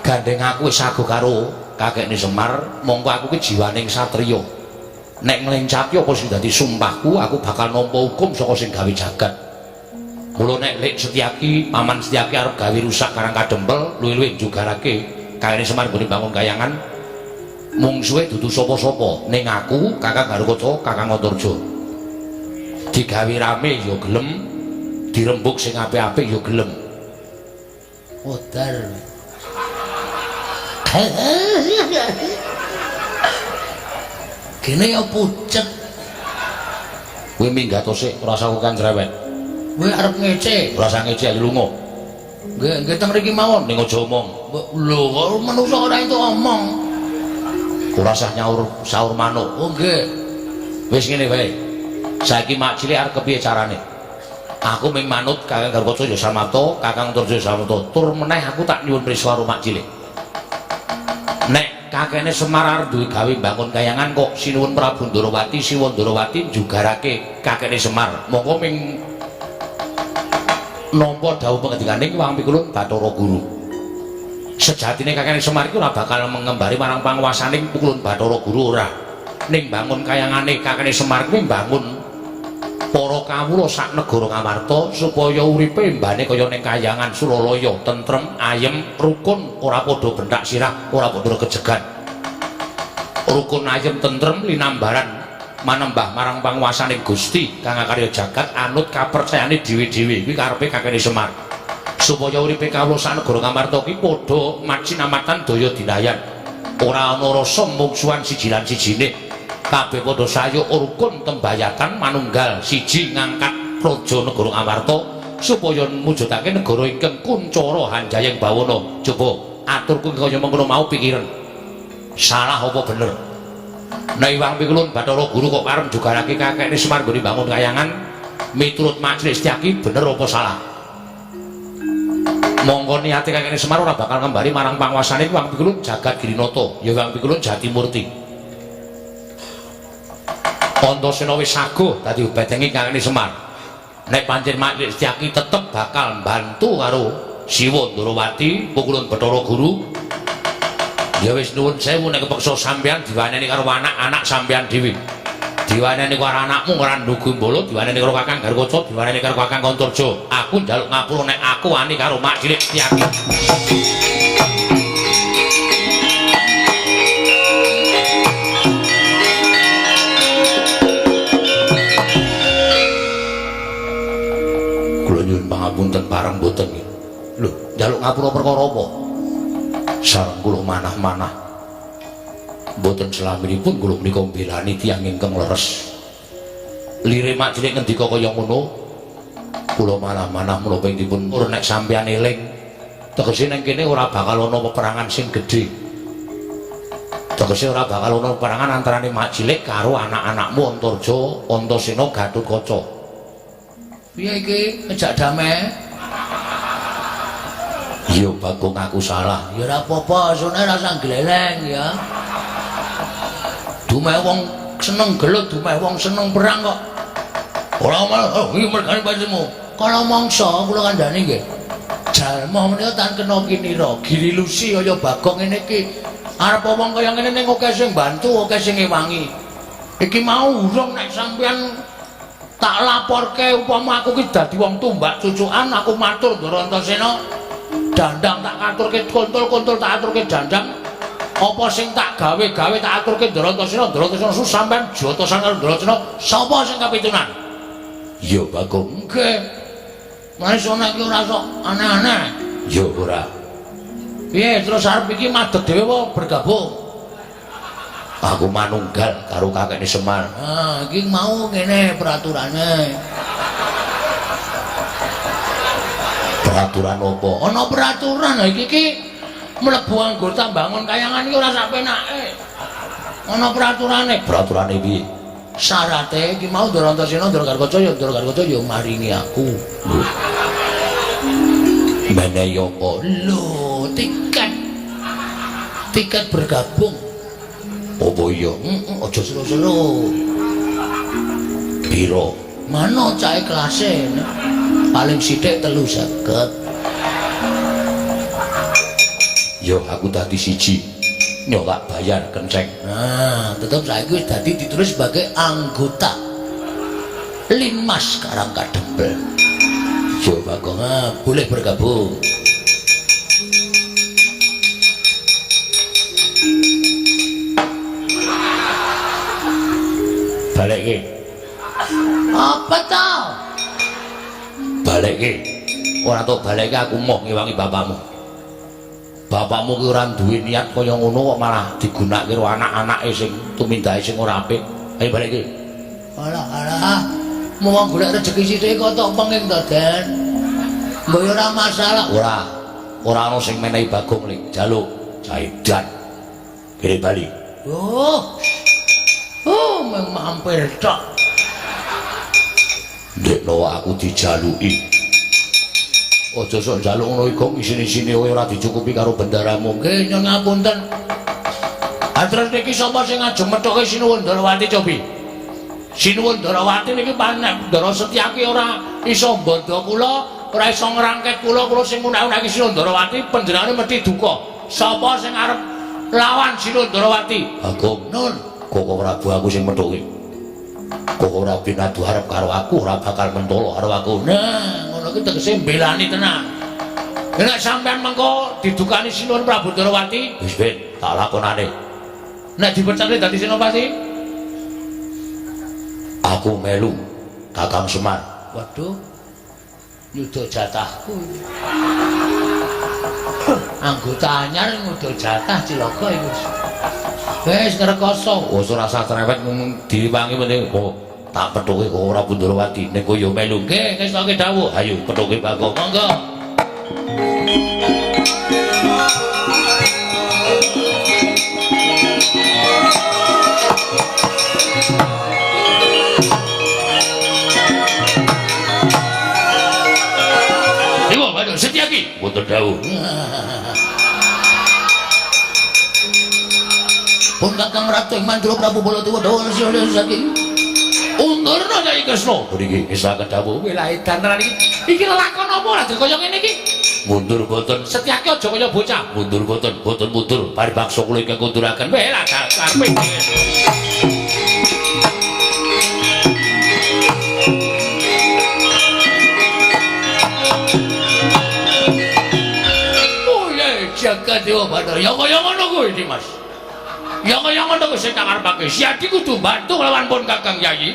gandeng aku wis sago karo kakekne Semar mongko aku ki jiwaning satriya nek nglencati apa sing dadi sumpahku aku bakal nampa hukum saka sing gawe jagat mula nek Lek Setyaki Paman Setyaki arep gawe rusak Karang Kadempel luwih-luwih jugarake kakekne Semar nggone bangun kayangan mungsuhe dudu sapa-sapa ning aku Kakang Garukoco Kakang Antarja digawe rame ya gelem dirembuk sing apik-apik ya gelem Odar kene ya pucet kowe minggat sik ora usah kang grewet kowe arep ngece ora usah ngece ayo lunga nggih teng mriki mawon ning aja omong lho kok manungsa ora itu omong ora usah nyaur saur manuk oh nggih wis ngene wae saiki Mak Cilik arep kepiye carane aku ming manut Kakang Garukoco ya Samapta Kakang Antarja Samapta tur meneh aku tak nyuwun prisa karo Mak Cilik nek kakene Semar arep duwe gawe bangun kayangan kok sinuwun Prabu Ndarawati Siwa Ndarawati jugarake kakene Semar monggo ming nampa dawuh pengendikane Wang Pikulun Bathara Guru sejatine kakene Semar iki ora bakal mengembari marang panguwasaning Pikulun Bathara Guru ora ning bangun kayangane kakene Semar kuwi bangun para kawula sak negara Ngamarta supaya uripe mbane kaya ning kayangan Suralaya tentrem ayem rukun ora padha bentak sirah ora padha kejegan rukun ayem tentrem linambaran manembah marang panguwasaning Gusti kang akarya jagat anut kapercayane dhewe-dhewe kuwi karepe kakene Semar supaya uripe kawula sak negara Ngamarta ki padha macinamatan daya dinayan ora ana rasa mungsuhan siji lan sijine kabeh padha sayo rukun tembayatan manunggal siji ngangkat praja negara Ngamarta supaya mujudake negara ingkang kuncara hanjayeng bawana coba aturku kaya mengkono mau pikiran salah apa bener nek Wang Pikulun Bathara Guru kok pareng jugarake kakekne Semar nggone bangun kayangan miturut Mak Cilik Setyaki bener apa salah monggo niate kakekne Semar ora bakal ngembari marang panguwasane Wang Pikulun Jagat Girinata ya Wang Pikulun Jatimurti Antasena wis saguh dadi bedengi kakekne Semar nek pancen Mak Cilik Setyaki tetep bakal mbantu karo Siwa Ndarawati Pikulun Bathara Guru ya wis nuwun sewu nek kepeksa sampeyan diwaneni karo anak-anak sampeyan dhewe diwaneni karo anakmu ora ndugu mbolo diwaneni karo Kakang Garukoco diwaneni karo Kakang Antarja aku njaluk ngapura nek aku wani karo Mak Cilik Setyaki kula nyuwun pangapunten bareng mboten lho njaluk ngapura perkara apa sareng kula manah-manah mboten slaminipun kula menika mbelani tiyang ingkang leres lire Mak Cilik ngendika kaya ngono kula manah-manah menapa dipun ora nek sampeyan eling tegese nang kene ora bakal ana peperangan sing gedhe tegese ora bakal ana peperangan antarane Mak Cilik karo anak-anakmu Antarja Antasena Gatotkaca piye iki ngejak damai iya Bagong aku salah ya ora apa-apa sune rasa gleleng ya dume wong seneng gelut dumeh wong seneng perang kok. Ora malah iki mergane pancemu. Kala mangsa kula kandhani nggih. Jalma menika tan kena kinira, giri lusi kaya Bagong ngene iki. Arep wong kaya ngene ning akeh sing bantu, akeh sing ngewangi. Iki mau urung nek sampeyan tak laporke upama aku ki dadi wong tumbak cucukan aku matur Ndara Antasena. Dandang tak aturke kontul-kontul tak aturke dandang. Apa sing tak gawe-gawe tak aturke Ndara Antasena, Ndara Antasena sampeyan jotosan karo Ndara Antasena. Sapa sing kapitunan? Ya Bagong. Nggih. Maisone iki ora sok aneh-aneh. Ya ora. Piye terus arep iki madeg dhewe apa bergabung? Aku manunggal karo kakekne Semar. Nah, iki mau ngene peraturane. Peraturan apa? Ana peraturan iki mlebu anggota bangun kayangan iki ora sak penake. Ana peraturane. Peraturane piye? Syarate iki mau Ndara Antasena, Ndara Karkaca ya maringi aku. Menehi apa? Lho, tiket bergabung. Apa iya? Aja seru-seru. Piro? Mano cahe kelase? Paling sithik 350. Yo aku dadi siji. Yo tak bayar kenceng. Nah, tetep saiki wis dadi ditulis sebagai anggota Linmas Karang Kadempel. Yo Bagong, Boleh bergabung. balekke. Apa tau? Balekke. Ora tok balekke aku moh ngewangi bapakmu. Bapakmu ki ora duwe niat kaya ngono kok malah digunakake karo anak-anake sing tumindahe sing ora apik. Ayo balekke. Alah, mau golek rezeki sithik kok tok penging to, Den. Mbok ora masalah. Ora ana sing menehi Bagong lik, jaluk Jaidan. Kiri Bali. Meng mampir tok. Ndekno aku dijaluki. Aja sok njaluk ngono iku isine-isine kowe ora dicukupi karo bendaramu. Nggih, nyuwun ngapunten. Terus niki sapa sing ngajeng methoke Sinuwun Darawati cobi? Sinuwun Darawati niki panek Ndara Setyaki ora iso bondo kula, ora iso ngrangket kula sing unek-unek Sinuwun Darawati panjenengane mesti duka. Sapa sing arep lawan Sinuwun Darawati? Bagong, nun, Koko Prabu aku sing methoke. Koko ora binadu harep karo aku, ora bakal mentolo karo aku. Nah, ngono ki tegese mbelani tenan. Nek sampean mengko didukani Sinuwun Prabu Darawati, Wis ben, tak lakonane. nek dipecate dadi senopati, aku melu Kakang Semar. waduh, nyuda jatahku. Anggota anyar nyuda jatah cilaka iku. Wis ngrekoso. Wis ora usah cerewet mung diwangi meneh kok tak pethuke kok ora Pundurawati. Nek kowe yo melu. Nggih, kestoke dawuh. Ayo pethuke Bagong. Monggo. Iku Bagong Setyaki. Mboten dawuh. Pun Kakang Ratu Mandra Prabu Baladewa dawuh saking undurna Kyai Kresna. Mriki isa kedawuh. Wilahe dantenan iki lakon apa ora kaya ngene iki? Mundur boten. Setyaki aja kaya bocah. Mundur boten, boten mundur. Paribaksa kula ingkang kunduraken. Weh lah karepe. Oh ya jagat Dewa Bathara. Ya kaya ngono kuwi Dimas. Ya kaya ngono kuwi sing tak arepake. Si Adi kudu bantu lawan pun Kakang Yayi.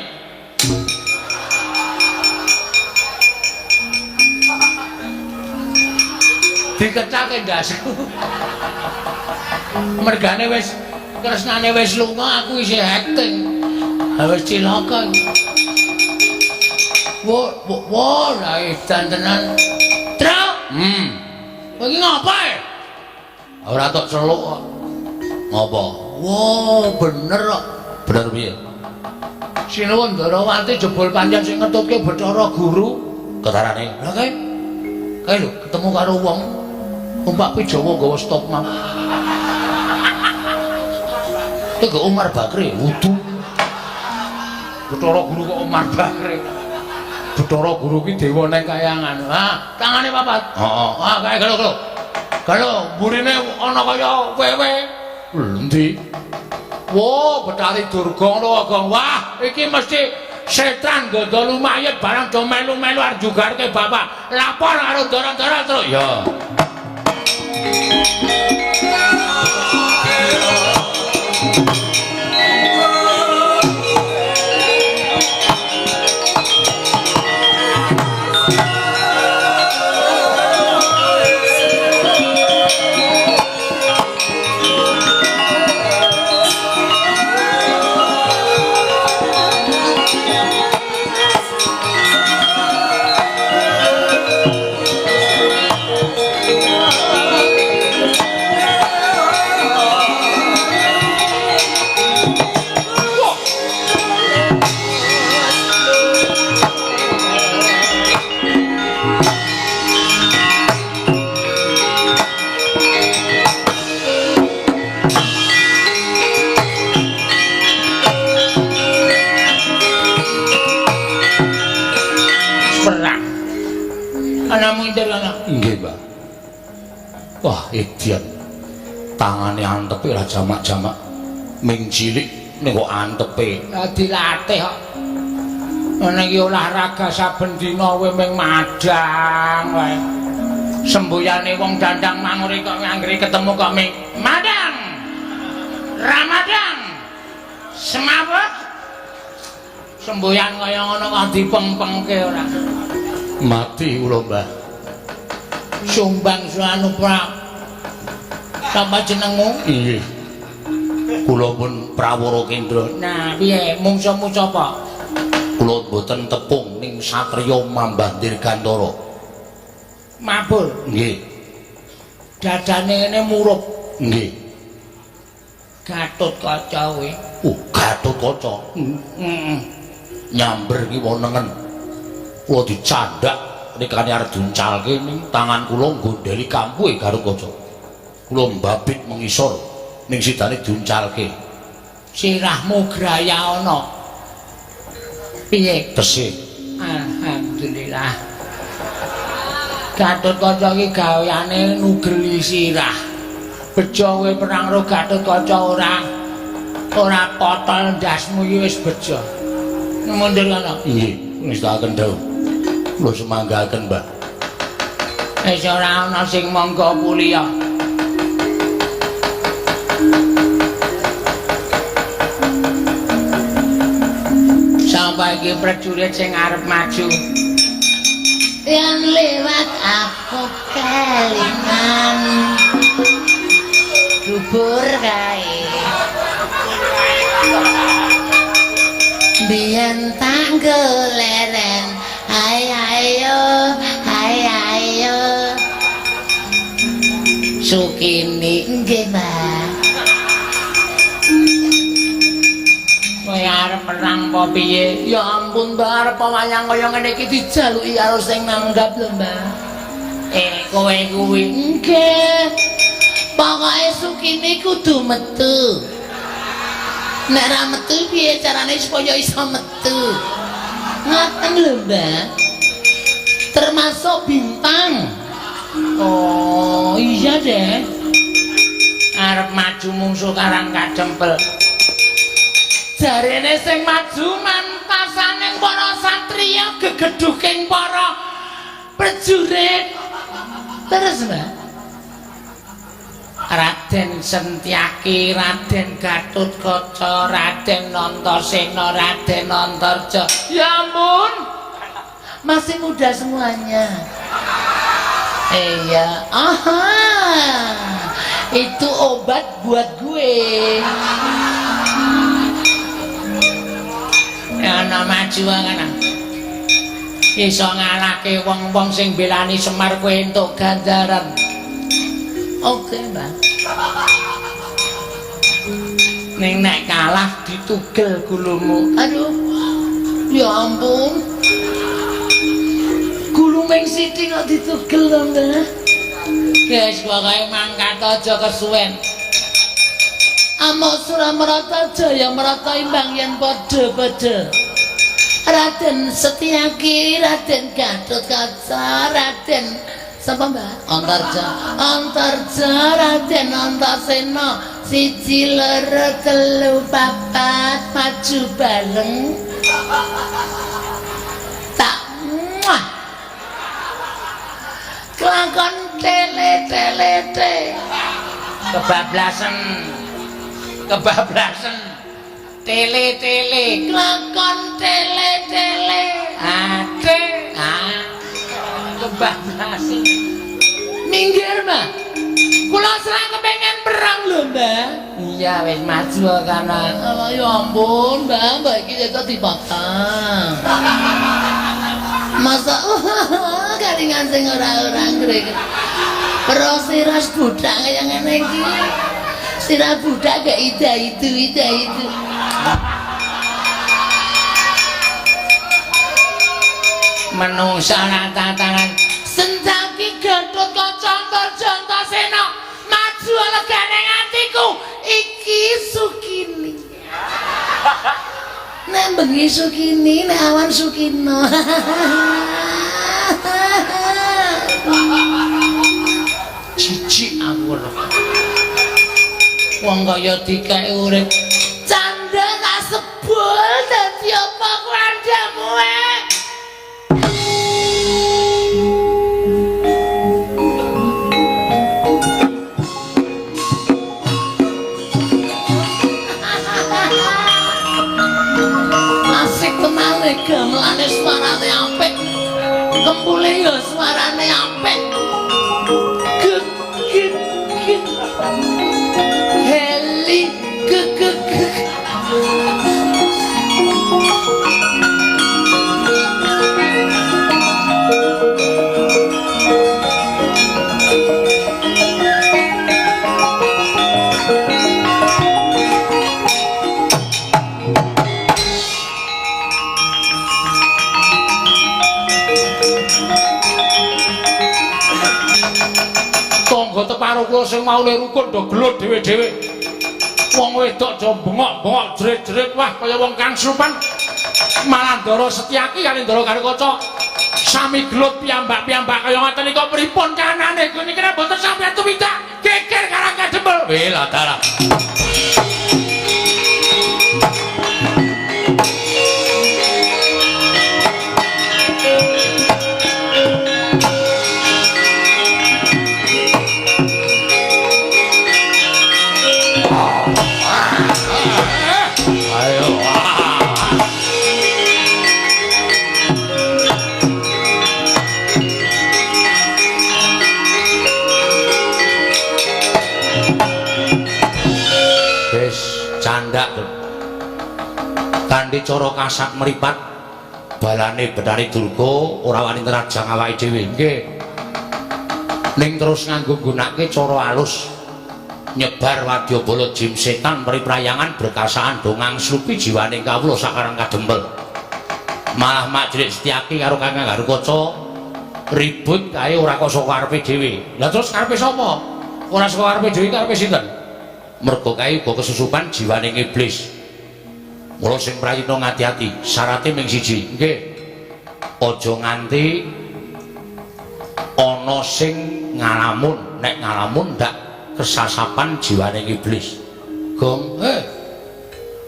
Dikecake ndasku. Mergane wis tresnane wis lunga, aku isih acting. Wis cilaka. Wo, lah dantenan. Truk. Kowe iki ngapa? Ora tok celuk kok. Ngopo? Wo, bener kok. Bener piye? Sinuwun Darawati jebul pancen sing ngetutke Bathara Guru. Ketarane. Lah kae. Kae lho ketemu karo wong numpak Jawa nggawa stop mang. Iki Umar Bakri wudu. Bathara Guru kok Umar Bakri. Bathara Guru ki dewa ning kayangan. Ha, tangane papat. Heeh. Ah, kae gelo. Gelo, burine ana kaya wewe. Endi? Wo, Betari Durga lho, Agong. Wah, iki mesti setan godol mayit barang do melu-melu arep jugarke bapak. Lapor karo Ndara-ndara terus. Ya. Nggih, Mbak. Wah, edian. Tangane antepe ra jamak-jamak. Ming cilik ning kok antepe. Dilatih kok. Ana iki olahraga saben dina kowe ming madang wae. Sembuyane wong dandang mangure kok anggere ketemu kok ming madang. Ramadang. Semaput. Semboyan kaya ngono kok dipeng-pengke ora. Mati kula, Mbah. Sumbang Suanu Pra. Sapa jenengmu? Nggih. Kula pun Prawara Kendra. Nah, piye mungsuhmu sapa? Kula boten tepung ning satriya Mambah Dirgantara. Mabur. Nggih. Dadane ngene murup. Nggih. Gatotkaca kuwi. Gatotkaca. Heeh. Nyamber ki wonengen. Kula dicandhak rikane arep duncalke ning tangan kula nggondheli kampuhe Gatotkaca. Kula mbabit mengisor ning sidane duncalke. Sirahmu graya ana. Piye? Tesih. Alhamdulillah. Gatotkaca iki gaweane nugeli sirah. Bejo kowe perang karo Gatotkaca ora potol ndasmu iki wis bejo. Mundur kana. Nggih, ngestaken dawuh. Kula semanggaken, Mbah. Wis ora ana sing monggo kuliah. Sampai iki prajurit sing arep maju. Yang lewat aku kelingan dubur kae. Biyen tak goleren, hai ayo. Sukini nggih, Mbak. Kowe arep perang apa piye? Ya ampun, Mbak, arep wayang kaya ngene iki dijaluki karo sing nanggap lho, Mbak. Kowe kuwi nggih. Pokoke Sukini kudu metu. Nek ra metu piye carane supaya iso metu? Ngoten lho, Mbak. Termasuk bintang. Oh, iya deh. Arep maju mungsuh karang kadempel. Jarene sing maju mantasaning para satriya gegeduking para prajurit. Terus, Mbak. Raden Sentyaki, Raden Gatotkaca, Raden Antasena, Raden Antarja. Ya ampun. Masih muda semuanya. Iya. Aha. Itu obat buat gue. Ana maju ana. Iso ngalahke wong-wong sing belani Semar kowe entuk ganjaran. Oke, Mbak. Ning nek kalah ditugel gulumu. Aduh. Ya ampun. Guluming sithik kok ditugel to, Mbak. Guys, pokoke mangkat aja kesuwen. Amo Suramarata Jaya Marata imbang yen padha-padha. Raden Setyaki, Raden Gatotkaca, Raden sapa Mbak? Antarja, Raden Antasena, 1 2 3 4 maju bareng. Tak muah. Kelakon tele. Kebablasan tele kelakon tele ade kebablasan minggir Mbak kula serang kepengen perang lho Mbak iya wis maju kana ya ampun Mbak iki kok dipotong masa karingan sing ora grek pero siras budak kaya ngene iki sirah budak gak ida itu menungsa tatanan Setyaki Gatotkaca Antarja maju legane atiku iki Sukini nek bengi Sukini nek awan Sukino jijik aku wong kaya dikae urip candha tak sebul dadi apa kandamu asik tenane gamelane suarane apik kempule ya suarane apik Heli tangga teparo kula sing maune rukun do gelut dhewe-dhewe. Wong wedok do bengok-bengok jerit-jerit wah kaya wong kang supan. Malandara Setyaki kali Ndara Gatotkaca sami gelut piyambak-piyambak kaya ngoten nika pripun kanane niki nek boten sampeyan tumindak geger karang kadempel. Weh lha dalah. Candak kanthi cara kasak mripat balane Betari Durga ora wani nerajang awake dhewe nggih ning terus nganggo gunake cara alus nyebar wadyabala jim setan mriprayangan berkasaan dongang slupi jiwaning kawula sakarang kadempel malah Majrik Setyaki karo Kakang Gatotkaca ribut kae ora kok saka karepe dhewe lha terus karepe sapa ora saka karepe dhewe karepe sinten mergo kae uga kesusupan jiwaning iblis. Mula sing prayitna ngati-ati, syaraté mung siji, nggih. Aja nganti ana sing ngalamun, nek ngalamun ndak kesasapan jiwaning iblis. Gong,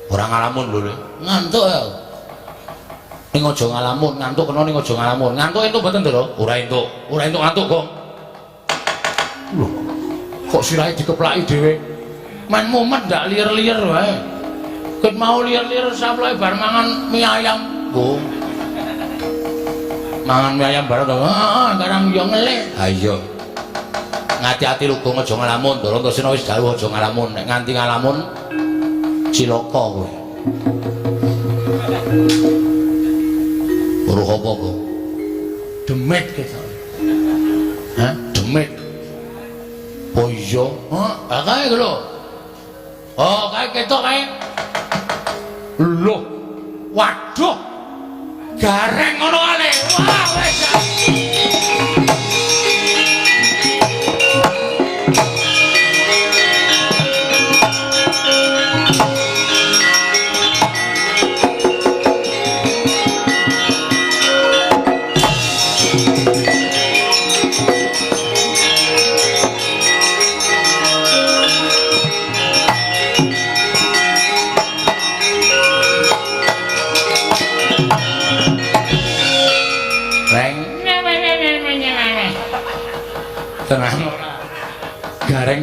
ora ngalamun lho. Ngantuk ya. Ning aja ngalamun, ngantuk kena ning aja ngalamun. Ngantuk entuk mboten, Ndara? Ora entuk ngantuk, Gong. Lho, kok sirahe dikeplaki dhewe? Main momen ndak liar-liar wae. Ket mau liar-liar saplake bar mangan mie ayam. Oh. Mangan mie ayam bareng to. Heeh, karang yo ngelih. Ha iya. Ngati-ati lugo aja ngalamun, Ndara Antasena wis dawuh aja ngalamun. Nek nganti ngalamun cilaka kowe. Weruh apa kok? Demit ketok. Hah? Demit. Oh iya. Hah, kae lho. Oh, kae ketok kae. Loh. Waduh. Gareng ngono kale. Wah, wis.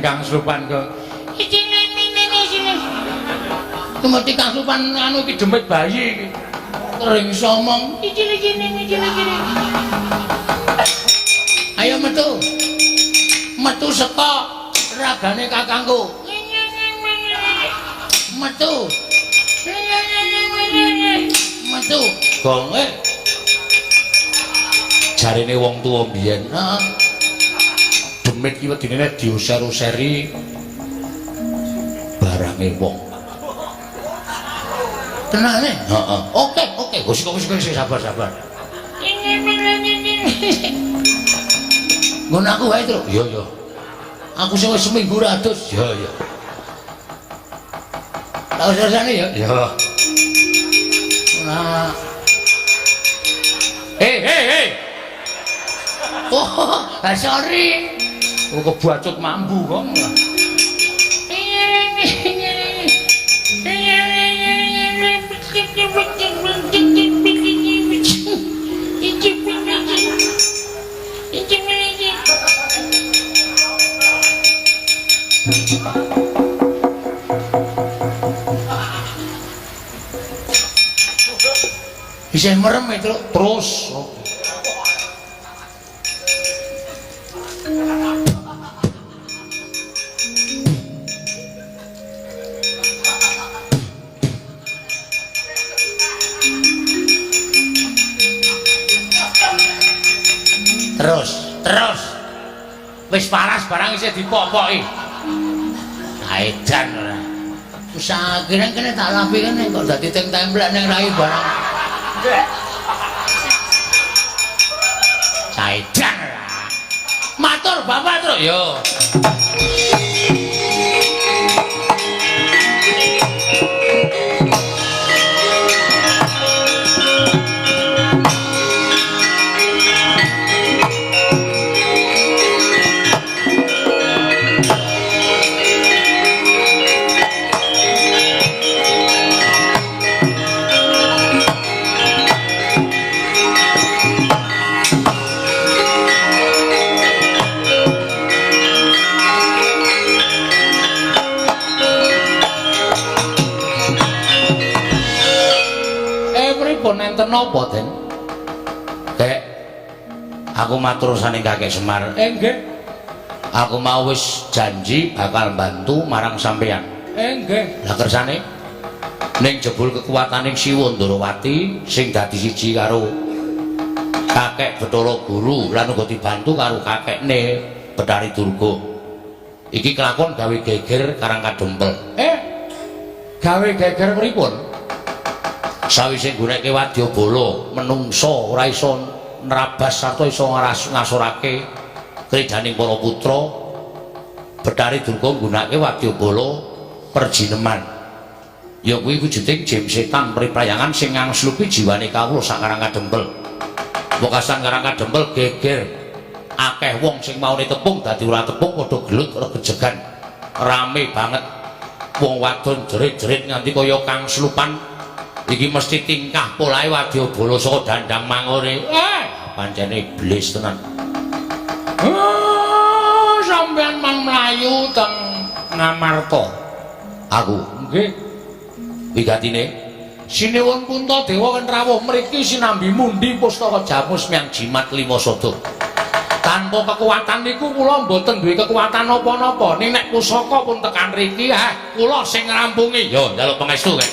Kang Supan kok. Tumeti Kang Supan anu iki demit bayi iki. Kering somong. Ayo metu. Metu saka ragane kakangku. Metu. Metu. Gonge. Jarine wong tuwa mbiyen, demit ki wedine diuser-useri barange wong. Tenane? Heeh. Oke. Wis sabar. Ngono aku wae, Tru. Iya. Aku sing wis seminggu ra adus. Iya. Tak usah-usahane ya. Iya. Nah. Hei. Oh, sorry. Oh, kebacut mambu kok. Bisa merem itu terus. Terus. Wis paras barang isih dipopoki. Aedan ora. Wis akhire kene tak lampi kene kok dadi templek ning rai barang. Aedan ora. Matur Bapak Tru. Yo. Nenten napa, Den? Dek, aku matur saning Kakek Semar. Nggih. Aku mau wis janji bakal bantu marang sampeyan. Nggih. Lah kersane ning jebul kekuwataning Siwa Ndarawati sing dadi siji karo Kakek Bathara Guru lan uga dibantu karo kakekne Bathari Durga. Iki kelakon gawe geger Karang Kadempel. Gawe geger pripun? Sawise nggunake wadyabala menungsa ora iso nrabas sarta iso ngasorake kridaning para putra Bathari Durga nggunakake wadyabala perjineman ya kuwi wujuding jim setan priprayangan sing ngangslupi jiwane kawula sak Karang Kadempel wekasan Karang Kadempel geger akeh wong sing maune tepung dadi ora tepung padha gelut ora gejegan rame banget wong wadon jerit-jerit nganti kaya kang slupan. Iki mesti tingkah polahe wadyabala saka Dandang Mangore. Pancene iblis tenan. Sampeyan mang mlayu teng Ngamarta. Aku nggih. Wigatine Sinuwun Puntadewa kan rawuh mriki sinambi mundi pustaka Jamus Myang Jimat Lima Sada. Tanpa kekuatan niku kula mboten duwe kekuatan napa-napa. Ning nek pusaka pun tekan mriki, kula sing ngrampungi. Yo njaluk pangestu kek.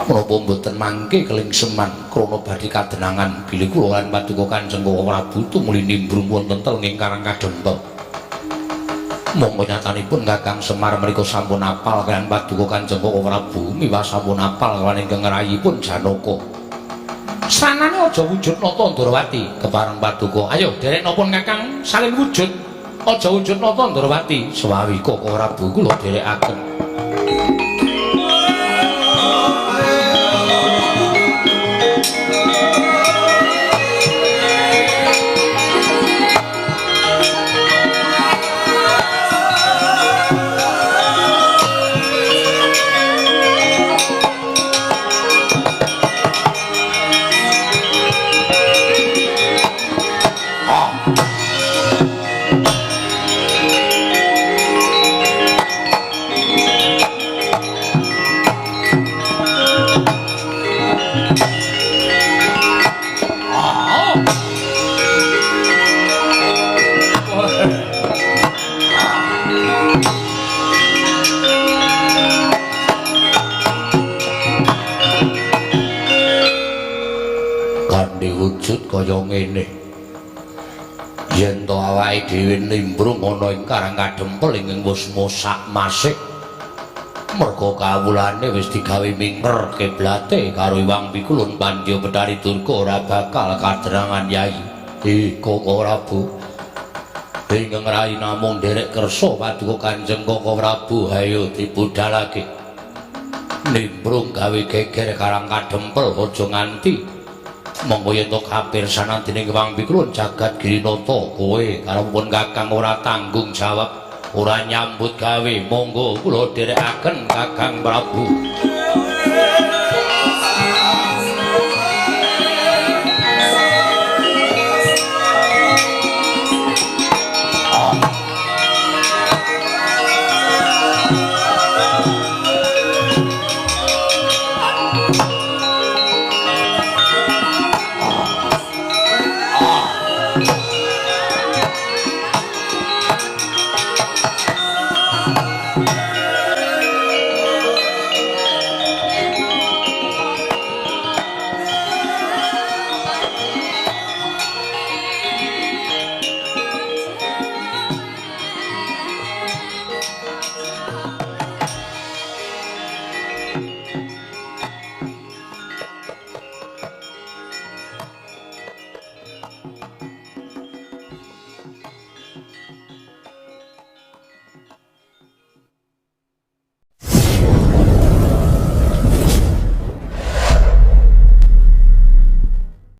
Menapa mboten mangke kelingseman krana badhe kadenangan bilih kula lan paduka Kanjeng Prabu tumuli nimbrung wonten telenging Karang Kadempel. Monggo nyatanipun Kakang Semar menika sampun apal kaliyan paduka Kanjeng Prabu miwah sampun apal kaliyan ingkang ngrayipun Janaka. Sanane aja wujud nata Ndarawati kepareng paduka. Ayo derek napa Kakang salin wujud. Aja wujud nata Ndarawati sawawi Koko Prabu kula derekaken. wujud kaya ngene. Yen to awake dhewe nimbrung ana ing Karang Kadempel ing wus-musak masik. Merga kawulane wis digawe mingker kiblate karo Iwang Pikulun Pandya Betari Durga ora bakal kadrangan Yai. Kok ora Bu? Ingkang rai namung derek kersa paduka Kanjeng Koko Prabu hayo dibudhalake. Nimbrung gawe geger Karang Kadempel aja nganti monggo yen to kapirsanan dening Iwang Pikulun jagat Girinata kowe karo pun Kakang ora tanggung jawab ora nyambut gawe monggo kula dherekaken Kakang Prabu.